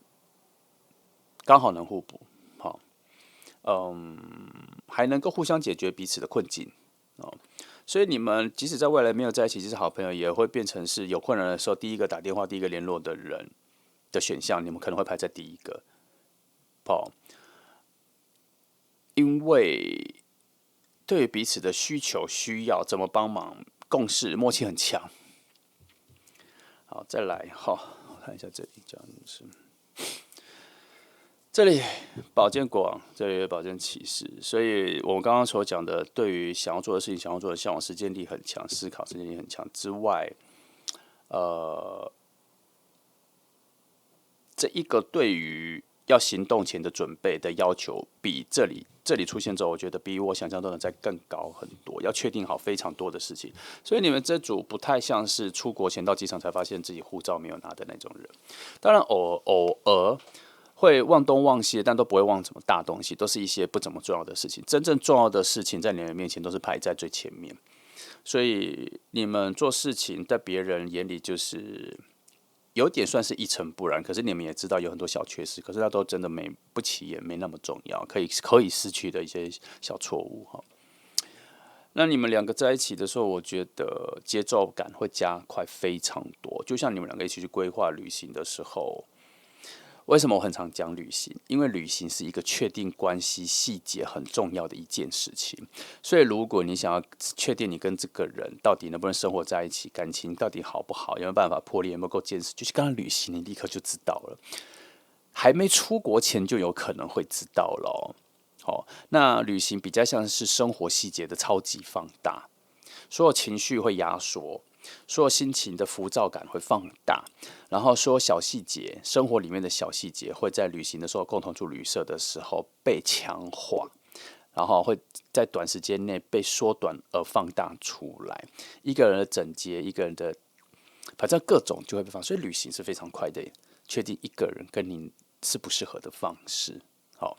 刚好能互补，好，还能够互相解决彼此的困境所以你们即使在未来没有在一起，即使好朋友，也会变成是有困难的时候第一个打电话、第一个联络的人的选项，你们可能会排在第一个，因为对于彼此的需求、需要怎么帮忙、共识、默契很强。好，再来我看一下这里讲的是，这里宝剑国王，这里宝剑骑士，所以我们刚刚所讲的，对于想要做的事情、想要做的向往，实践力很强，思考实践力很强之外，这一个对于要行动前的准备的要求，比这里出现之后，我觉得比我想象中的再更高很多。要确定好非常多的事情，所以你们这组不太像是出国前到机场才发现自己护照没有拿的那种人。当然偶尔会忘东忘西，但都不会忘什么大东西，都是一些不怎么重要的事情。真正重要的事情在你们面前都是排在最前面，所以你们做事情在别人眼里就是有点算是一尘不染，可是你们也知道有很多小缺失，可是它都真的不起眼，没那么重要，可以失去的一些小错误哈。那你们两个在一起的时候，我觉得节奏感会加快非常多，就像你们两个一起去规划旅行的时候。为什么我很常讲旅行？因为旅行是一个确定关系细节很重要的一件事情。所以，如果你想要确定你跟这个人到底能不能生活在一起，感情到底好不好，有没有办法破裂，有没有够坚持，就去跟他旅行，你立刻就知道了。还没出国前就有可能会知道了那旅行比较像是生活细节的超级放大，所有情绪会压缩。所有心情的浮躁感会放大，然后所有小细节，生活里面的小细节会在旅行的时候共同住旅社的时候被强化，然后会在短时间内被缩短而放大出来。一个人的整洁，一个人的反正各种就会被放，所以旅行是非常快的，确定一个人跟你适不适合的方式。好，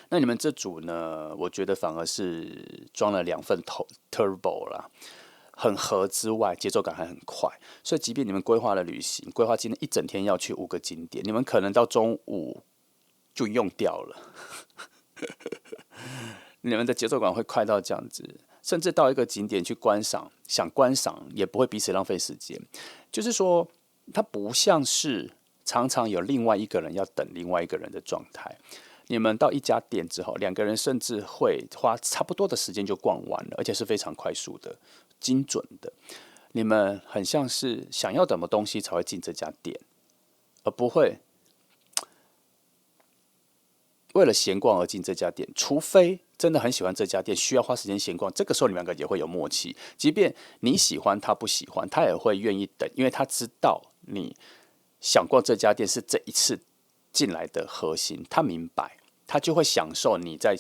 那你们这组呢？我觉得反而是装了2份 turbo 啦。很合之外，节奏感还很快，所以即便你们规划了旅行，规划今天一整天要去5个景点，你们可能到中午就用掉了。你们的节奏感会快到这样子，甚至到一个景点去观赏，想观赏也不会彼此浪费时间。就是说，它不像是常常有另外一个人要等另外一个人的状态。你们到一家店之后，2个人甚至会花差不多的时间就逛完了，而且是非常快速的。精准的，你们很像是想要什么东西才会进这家店，而不会为了闲逛而进这家店，除非真的很喜欢这家店，需要花时间闲逛，这个时候你们两个也会有默契。即便你喜欢他不喜欢，他也会愿意等，因为他知道你想逛这家店是这一次进来的核心，他明白，他就会享受你在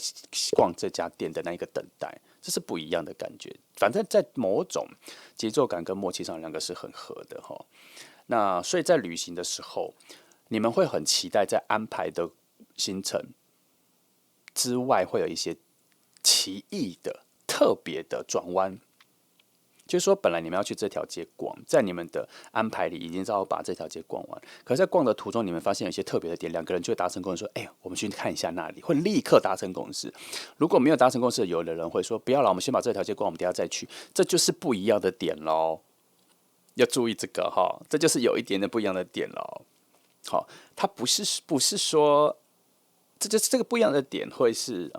逛这家店的那一个等待，这是不一样的感觉。反正，在某种节奏感跟默契上，两个是很合的哈。那所以在旅行的时候，你们会很期待在安排的行程之外，会有一些奇异的、特别的转弯。就是说，本来你们要去这条街逛，在你们的安排里已经知道把这条街逛完，可是在逛的途中，你们发现有一些特别的点，两个人就会达成共识说：“哎、我们去看一下那里。”会立刻达成共识。如果没有达成共识，有的人会说：“不要了，我们先把这条街逛，我们等下再去。”这就是不一样的点喽，要注意这个哈，这就是有一点点不一样的点喽。好，它不是说，这就是这个不一样的点会是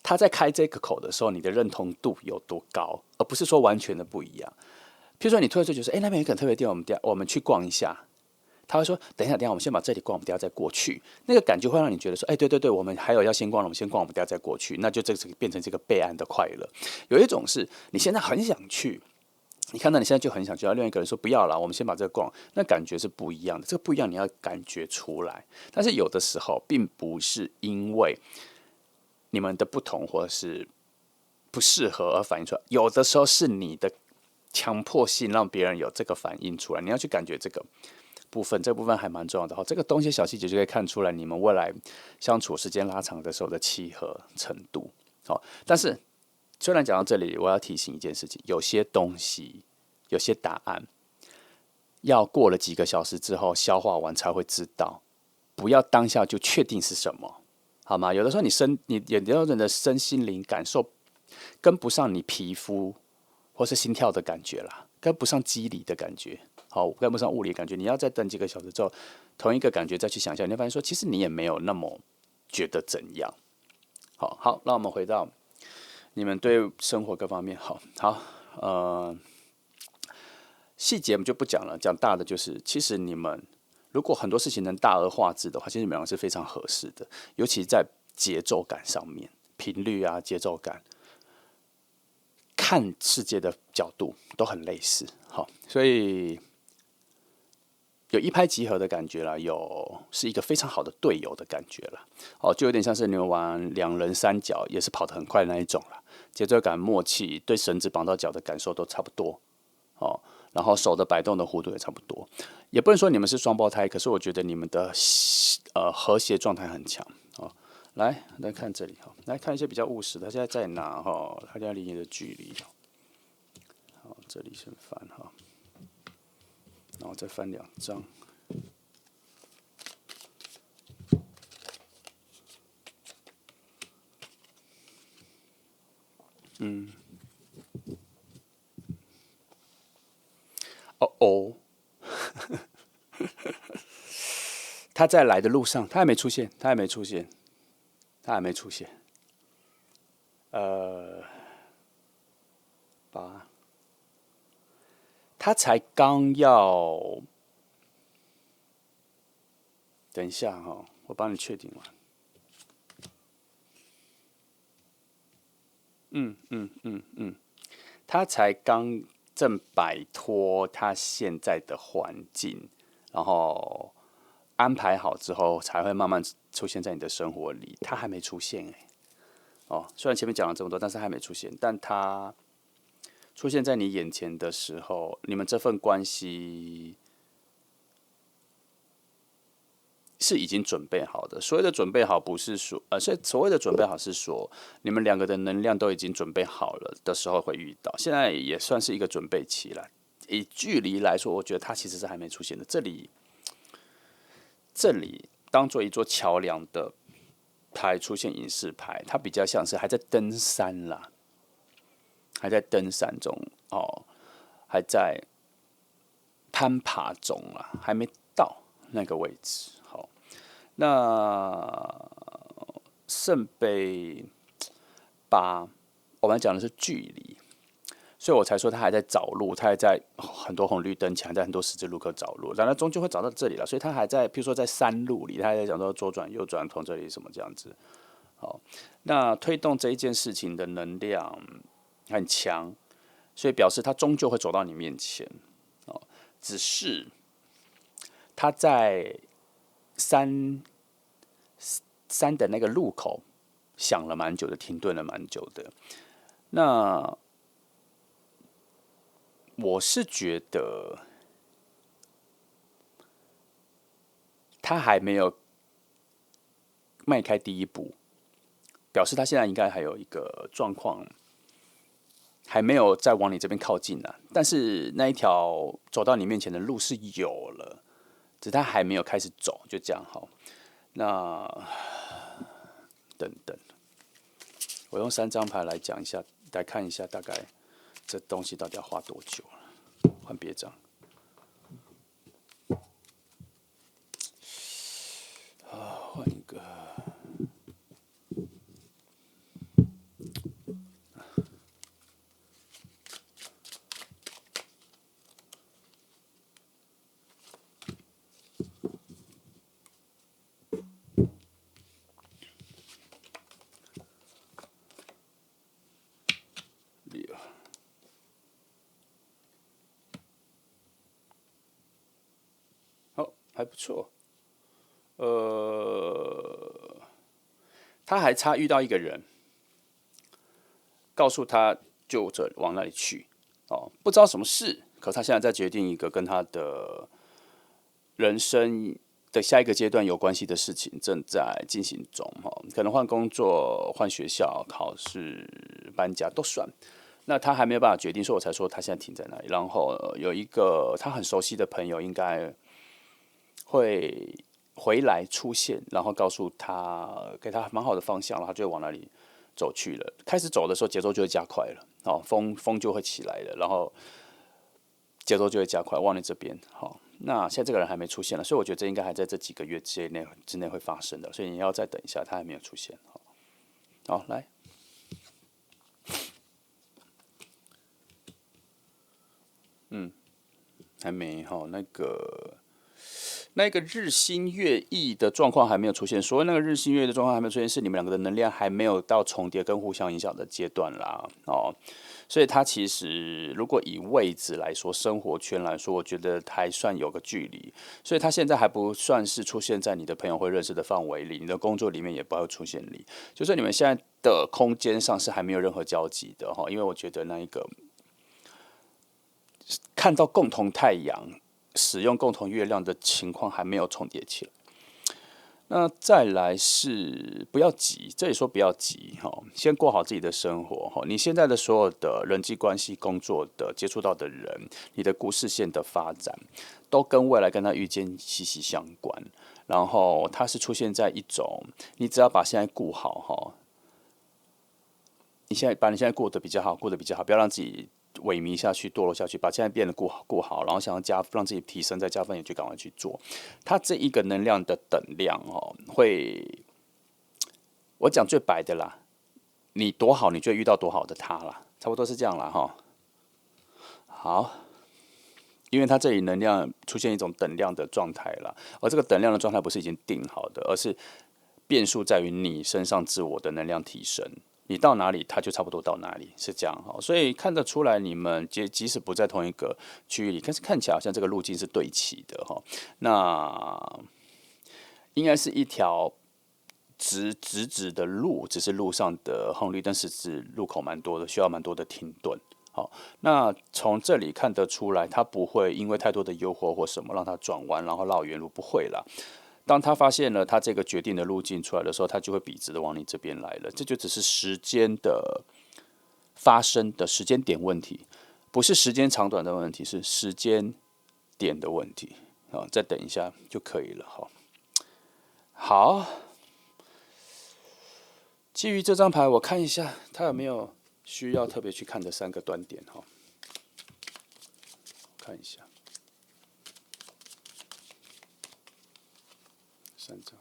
他在开这个口的时候，你的认同度有多高，而不是说完全的不一样。譬如说，你突然就觉得，哎，那边有一个特别店，我们去逛一下。他会说，等一下，我们先把这里逛，我们等一下再过去。那个感觉会让你觉得说，哎，对对对，我们还有要先逛了，我们先逛，我们等一下再过去。那就这个变成这个备案的快乐。有一种是你现在很想去，你看到你现在就很想去，然后另外一个人说不要了，我们先把这个逛，那感觉是不一样的。这个不一样，你要感觉出来。但是有的时候，并不是因为你们的不同或者是不适合而反映出来，有的时候是你的强迫性让别人有这个反应出来，你要去感觉这个部分，这个部分还蛮重要的哈。这个东西小细节就可以看出来你们未来相处时间拉长的时候的契合程度。好，但是虽然讲到这里，我要提醒一件事情：有些东西，有些答案，要过了几个小时之后消化完才会知道，不要当下就确定是什么。好吗？有的时候你有的人的身心灵感受跟不上你皮肤或是心跳的感觉啦，跟不上肌理的感觉，好，跟不上物理的感觉。你要再等几个小时之后，同一个感觉再去想象，你会发现说，其实你也没有那么觉得怎样。好，那我们回到你们对生活各方面，细节我们就不讲了，讲大的就是，其实你们如果很多事情能大而化之的话，其实你们两个是非常合适的，尤其在节奏感上面，频率啊，节奏感，看世界的角度都很类似。好，所以有一拍即合的感觉啦，是一个非常好的队友的感觉啦。哦，就有点像是你们玩两人三角，也是跑得很快的那一种啦，节奏感、默契，对绳子绑到脚的感受都差不多。哦，然后手的摆动的弧度也差不多，也不能说你们是双胞胎，可是我觉得你们的和谐状态很强。哦，来看这里哈，来看一些比较务实的，他现在在哪哈？他家离你的距离。好，这里先翻哈，然后再翻两张。哦哦，他在来的路上，他还没出现，他还没出现，他还没出现。八，他才刚要，等一下哈，我帮你确定完。他才刚正摆脱他现在的环境，然后安排好之后，才会慢慢出现在你的生活里。他还没出现哦，虽然前面讲了这么多，但是还没出现。但他出现在你眼前的时候，你们这份关系是已经准备好的。所谓的准备好，不是说所谓的准备好是说，你们两个的能量都已经准备好了的时候会遇到。现在也算是一个准备期了。以距离来说，我觉得它其实是还没出现的。这里当做一座桥梁的牌出现隐士牌，它比较像是还在登山啦，还在登山中哦，还在攀爬中啦，还没到那个位置。好，那圣杯八，我们讲的是距离，所以我才说他还在找路，他还在很多红绿灯前，还在很多十字路口找路，但他终究会找到这里了。所以他还在，譬如说在山路里，他还在讲说左转、右转，从这里什么这样子。好，那推动这一件事情的能量很强，所以表示他终究会走到你面前。哦，只是他在山的那个路口想了蛮久的，停顿了蛮久的。那我是觉得他还没有迈开第一步，表示他现在应该还有一个状况，还没有再往你这边靠近呢、但是那一条走到你面前的路是有了，只是他还没有开始走，就这样好。那等等，我用3张牌来讲一下，来看一下大概这东西到底要花多久了。换别张。换一个。好，还不错。他还差遇到一个人，告诉他就着往那里去。哦，不知道什么事，可他现在在决定一个跟他的人生的下一个阶段有关系的事情正在进行中。可能换工作、换学校、考试、搬家都算。那他还没有办法决定，所以我才说他现在停在那里。然后有一个他很熟悉的朋友，应该会回来出现，然后告诉他，给他蛮好的方向，然后他就往那里走去了。开始走的时候，节奏就会加快了，哦，风就会起来了，然后节奏就会加快，往你这边。好，那现在这个人还没出现了，所以我觉得这应该还在这几个月之内会发生的，所以你要再等一下，他还没有出现。好，来，还没哈，那个日新月异的状况还没有出现。所谓那个日新月异的状况还没有出现，是你们两个的能量还没有到重叠跟互相影响的阶段啦。哦，所以它其实如果以位置来说，生活圈来说，我觉得还算有个距离。所以它现在还不算是出现在你的朋友会认识的范围里，你的工作里面也不会出现里。就是你们现在的空间上是还没有任何交集的哈，因为我觉得那一个看到共同太阳。使用共同月亮的情况还没有重叠起来。那再来是不要急，这里说不要急哈，先过好自己的生活哈。你现在的所有的人际关系、工作的接触到的人，你的故事线的发展，都跟未来跟他遇见息息相关。然后它是出现在一种，你只要把现在顾好哈，你现在过得比较好，过得比较好，不要让自己萎靡下去、堕落下去，把现在变得顾好，然后想要让自己提升、再加分，也就赶快去做。它这一个能量的等量哦，我讲最白的啦，你多好，你就会遇到多好的他啦，差不多是这样啦哈。好，因为它这里能量出现一种等量的状态啦，而这个等量的状态不是已经定好的，而是变数在于你身上自我的能量提升。你到哪里，它就差不多到哪里，是这样哈。所以看得出来，你们即使不在同一个区域里，但是看起来好像这个路径是对齐的哈。那应该是一条直的路，只是路上的红绿灯十字路口蛮多的，需要蛮多的停顿。好，那从这里看得出来，他不会因为太多的诱惑或什么让他转弯，然后绕远路，不会啦。当他发现了他这个决定的路径出来的时候，他就会笔直的往你这边来了。这就只是时间的发生的时间点问题，不是时间长短的问题，是时间点的问题。啊，再等一下就可以了。好，基于这张牌，我看一下它有没有需要特别去看的3个端点哈。看一下3张。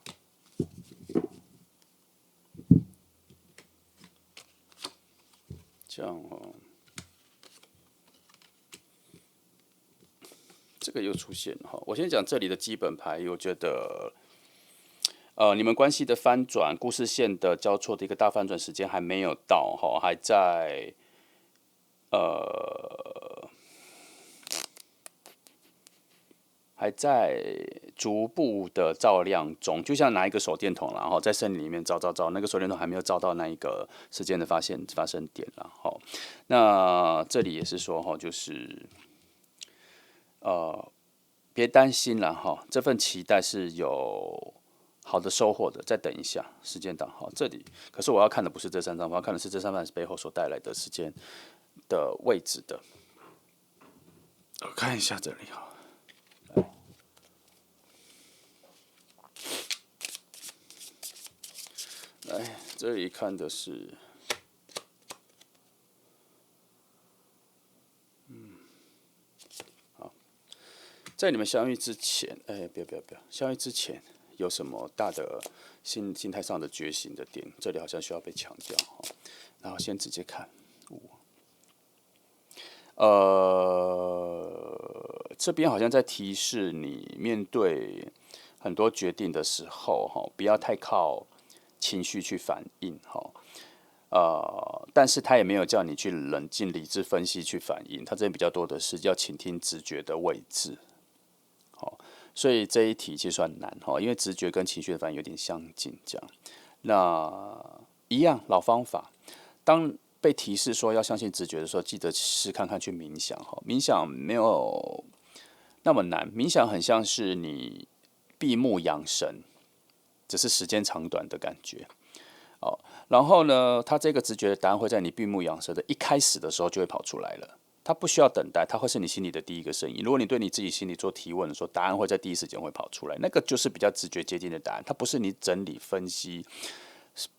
这样哦，这个又出现了哈。我先讲这里的基本牌，我觉得，你们关系的翻转，故事线的交错的一个大翻转时间还没有到哈，还在呃还在逐步的照亮中，就像拿一个手电筒，然后在森林里面照，那个手电筒还没有照到那一个时间的发生点了哈。那这里也是说哈，就是别担心了哈，这份期待是有好的收获的。再等一下，时间档哈，这里可是我要看的不是这3张，我要看的是这3张背后所带来的时间的位置的。我看一下这里哈。来，这里看的是，好，在你们相遇之前，不要，相遇之前有什么大的心态上的觉醒的点？这里好像需要被强调哈。然后先直接看这边好像在提示你面对很多决定的时候，哈，不要太靠情绪去反应，哈。但是他也没有叫你去冷静、理智分析去反应，他这边比较多的是要倾听直觉的位置，好，所以这一题其实很难哈，因为直觉跟情绪的反应有点相近，这样，那一样老方法，当被提示说要相信直觉的时候，记得试看看去冥想哈，冥想没有那么难，冥想很像是你闭目养神，只是时间长短的感觉。哦，然后呢，它这个直觉的答案会在你闭目养神的一开始的时候就会跑出来了，它不需要等待，它会是你心里的第一个声音。如果你对你自己心里做提问的时候，答案会在第一时间会跑出来，那个就是比较直觉接近的答案，它不是你整理分析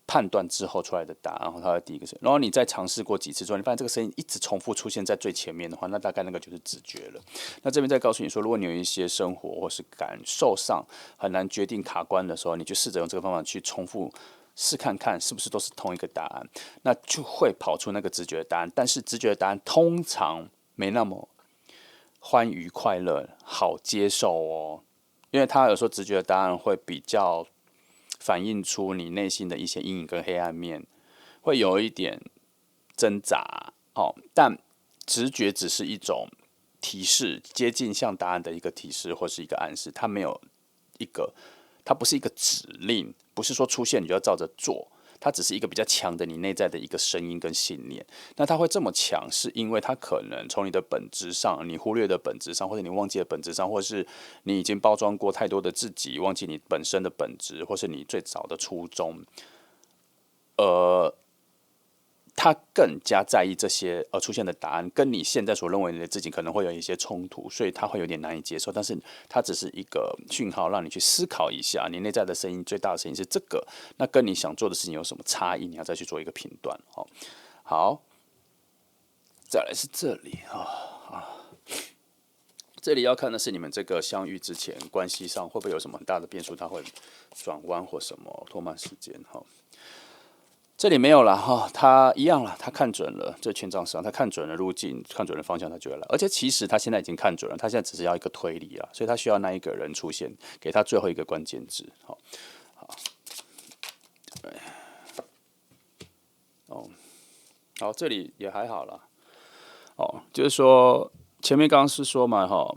判断之后出来的答案，然后它的第一个声音。然后你再尝试过几次之后，你发现这个声音一直重复出现在最前面的话，那大概那个就是直觉了。那这边再告诉你说，如果你有一些生活或是感受上很难决定卡关的时候，你就试着用这个方法去重复。试看看是不是都是同一个答案，那就会跑出那个直觉的答案。但是直觉的答案通常没那么欢愉快乐，好接受哦，因为他有时候直觉的答案会比较反映出你内心的一些阴影跟黑暗面，会有一点挣扎哦。但直觉只是一种提示，接近像答案的一个提示或是一个暗示，它没有一个。它不是一个指令，不是说出现你就要照着做，它只是一个比较强的你内在的一个声音跟信念。那它会这么强，是因为它可能从你的本质上，你忽略的本质上，或者你忘记的本质上，或是你已经包装过太多的自己，忘记你本身的本质，或是你最早的初衷，他更加在意这些出现的答案，跟你现在所认为的自己可能会有一些冲突，所以他会有点难以接受。但是它只是一个讯号，让你去思考一下，你内在的声音最大的声音是这个，那跟你想做的事情有什么差异？你要再去做一个评断。哦，好，再来是这里这里要看的是你们这个相遇之前关系上会不会有什么很大的变数，它会转弯或什么拖慢时间哈。这里没有了哈，他一样了，他看准了这权杖上，他看准了路径，看准了方向，他就会来。而且其实他现在已经看准了，他现在只是要一个推理啊，所以他需要那一个人出现，给他最后一个关键字。好，好，这里也还好啦。哦，就是说前面刚刚是说嘛，哈，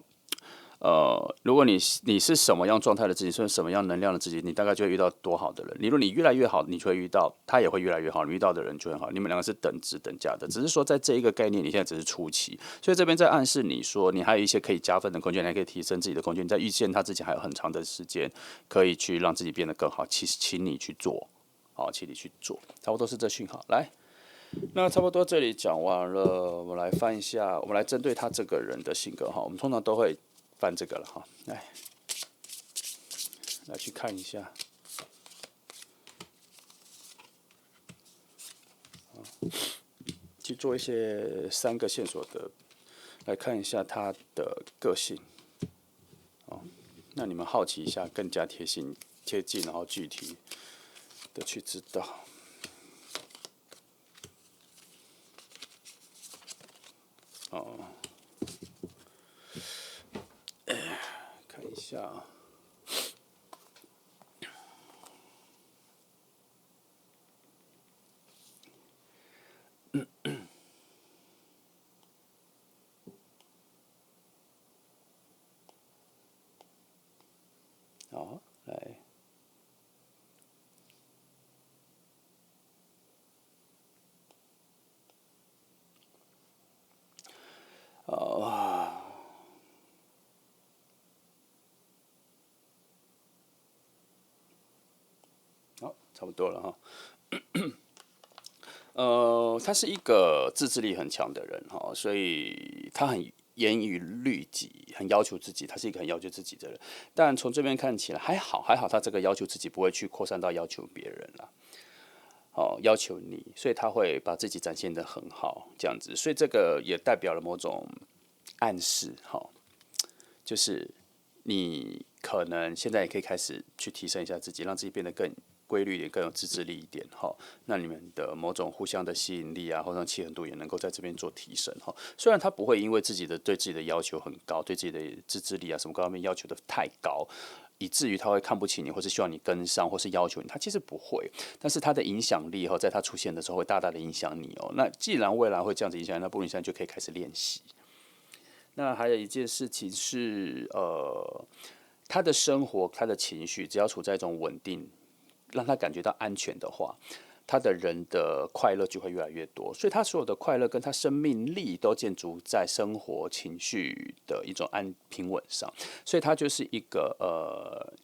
如果你是什么样状态的自己，是什么样能量的自己，你大概就会遇到多好的人。如果你越来越好，你就会遇到，他也会越来越好，你遇到的人就很好。你们两个是等值等价的，只是说在这一个概念，你现在只是初期，所以这边在暗示你说，你还有一些可以加分的空间，你还可以提升自己的空间。你在遇见他之前，还有很长的时间可以去让自己变得更好。请你去做，好，请你去做，差不多是这讯号。来，那差不多这里讲完了，我们来翻一下，我们来针对他这个人的性格哈，我们通常都会翻这个了哈，来去看一下，去做一些3个线索的，来看一下他的个性。哦，那你们好奇一下，更加贴近，然后具体的去知道。哦，下啊。好，来，好，差不多了哈。他是一个自制力很强的人哈，所以他很严于律己，很要求自己，他是一个很要求自己的人。但从这边看起来还好，还好他这个要求自己不会去扩散到要求别人啦。要求你，所以他会把自己展现得很好，这样子，所以这个也代表了某种暗示，就是你可能现在也可以开始去提升一下自己，让自己变得更规律一点，更有自制力一点，那你们的某种互相的吸引力啊，或者契合度也能够在这边做提升，虽然他不会因为对自己的要求很高，对自己的自制力啊什么各方面要求的太高，以至于他会看不起你，或是希望你跟上，或是要求你，他其实不会。但是他的影响力在他出现的时候会大大的影响你哦。那既然未来会这样子影响，那不如你现在就可以开始练习。那还有一件事情是，他的生活、他的情绪，只要处在一种稳定，让他感觉到安全的话，他的人的快乐就会越来越多。所以他所有的快乐跟他生命力都建筑在生活情绪的一种平稳上。所以他就是一个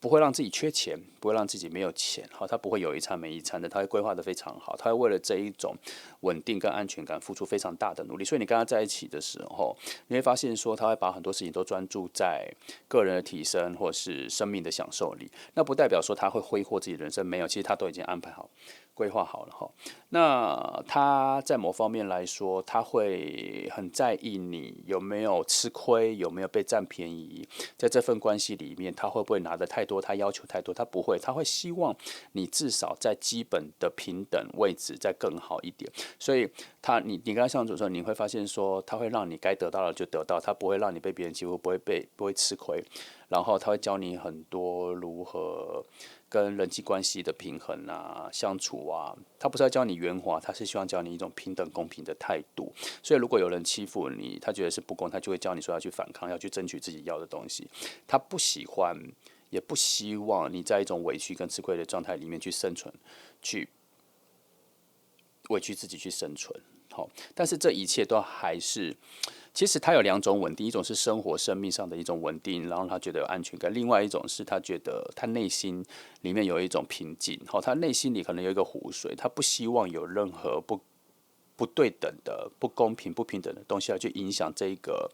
不会让自己缺钱，不会让自己没有钱，他不会有一餐没一餐的，他会规划的非常好，他会为了这一种稳定跟安全感付出非常大的努力。所以你跟他在一起的时候，你会发现说他会把很多事情都专注在个人的提升或是生命的享受里。那不代表说他会挥霍自己的人生，没有，其实他都已经安排好。规划好了哈，那他在某方面来说，他会很在意你有没有吃亏，有没有被占便宜，在这份关系里面，他会不会拿的太多，他要求太多，他不会，他会希望你至少在基本的平等位置再更好一点。所以你跟他相处的时候，你会发现说，他会让你该得到的就得到，他不会让你被别人欺负，不会吃亏，然后他会教你很多如何跟人际关系的平衡啊、相处啊，他不是要教你圆滑，他是希望教你一种平等公平的态度。所以如果有人欺负你，他觉得是不公，他就会教你说要去反抗，要去争取自己要的东西。他不喜欢，也不希望你在一种委屈跟吃亏的状态里面去生存，去委屈自己去生存。但是这一切都还是，其实他有两种稳定，一种是生活生命上的一种稳定，然后他觉得有安全感；另外一种是他觉得他内心里面有一种平静，他内心里可能有一个湖水，他不希望有任何不对等的、不公平、不平等的东西来去影响这一个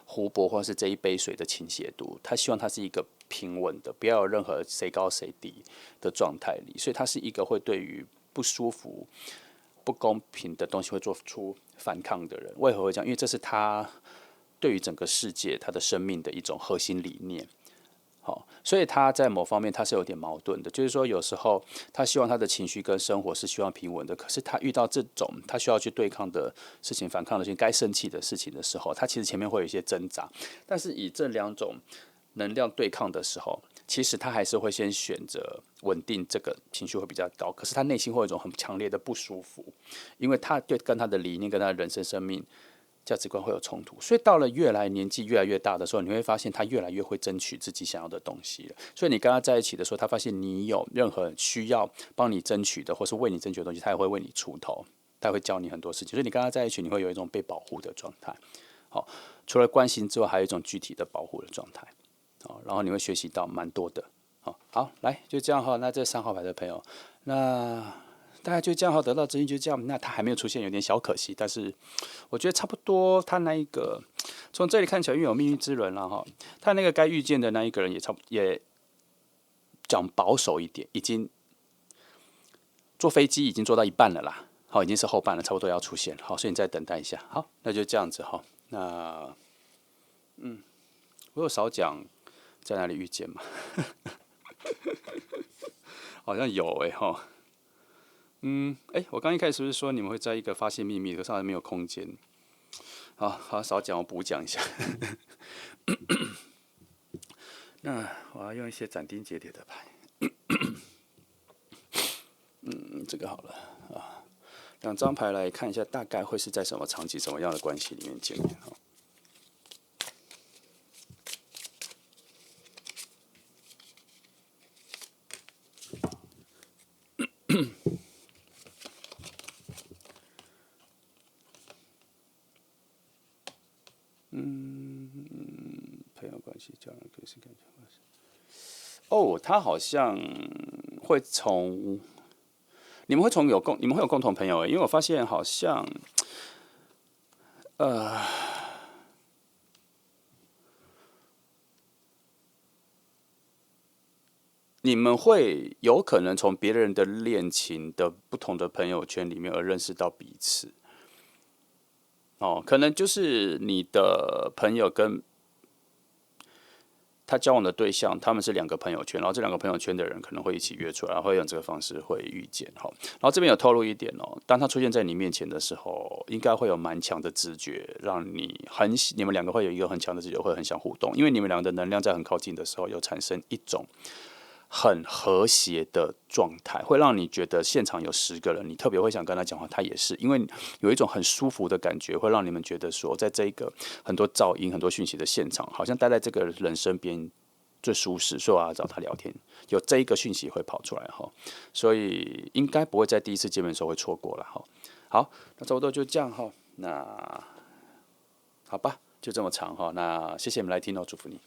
湖泊或是这一杯水的倾斜度。他希望它是一个平稳的，不要有任何谁高谁低的状态里，所以他是一个会对于不舒服、不公平的东西会做出反抗的人。为何会这样？因为这是他对于整个世界、他的生命的一种核心理念。所以他在某方面他是有点矛盾的，就是说有时候他希望他的情绪跟生活是希望平稳的，可是他遇到这种他需要去对抗的事情、反抗的事情、该生气的事情的时候，他其实前面会有一些挣扎。但是以这两种能量对抗的时候，其实他还是会先选择稳定，这个情绪会比较高，可是他内心会有一种很强烈的不舒服，因为他对跟他的理念、跟他的人生生命价值观会有冲突，所以到了年纪越来越大的时候，你会发现他越来越会争取自己想要的东西了。所以你跟他在一起的时候，他发现你有任何需要帮你争取的，或是为你争取的东西，他也会为你出头，他会教你很多事情。所以你跟他在一起，你会有一种被保护的状态。除了关心之外，还有一种具体的保护的状态。然后你会学习到蛮多的。好，来就这样哈。那这3号牌的朋友，那大概就这样哈，得到指引就这样。那他还没有出现，有点小可惜，但是我觉得差不多。他那一个从这里看起来，因为有命运之轮了哈，他那个该遇见的那一个人也讲保守一点，已经坐飞机已经坐到一半了啦。好，已经是后半了，差不多要出现。好，所以你再等待一下。好，那就这样子哈。那我有少讲在哪里遇见吗？好像有哈。我刚一开始是不是说你们会在一个发现秘密，可是好像没有空间。好，少讲，我补讲一下。那我要用一些斩钉截铁的牌。这个好了啊，两张牌来看一下，大概会是在什么场景、什么样的关系里面见面哈。朋友关系、家人关系、感情关系。哦，他好像会从你们会从你们会有共同朋友因为我发现好像你们会有可能从别人的恋情的不同的朋友圈里面而认识到彼此。哦，可能就是你的朋友跟他交往的对象，他们是两个朋友圈，然后这两个朋友圈的人可能会一起约出来，然后会用这个方式会遇见哈。然后这边有透露一点哦，当他出现在你面前的时候，应该会有蛮强的直觉，让你们两个会有一个很强的直觉，会很想互动，因为你们两个的能量在很靠近的时候，有产生一种很和谐的状态，会让你觉得现场有10个人，你特别会想跟他讲话，他也是，因为有一种很舒服的感觉，会让你们觉得说，在这一个很多噪音、很多讯息的现场，好像待在这个人身边最舒适，所以我要找他聊天，有这一个讯息会跑出来哈，所以应该不会在第一次见面的时候会错过了哈。好，那差不多就这样哈，那好吧，就这么长哈，那谢谢你们来听哦，祝福你。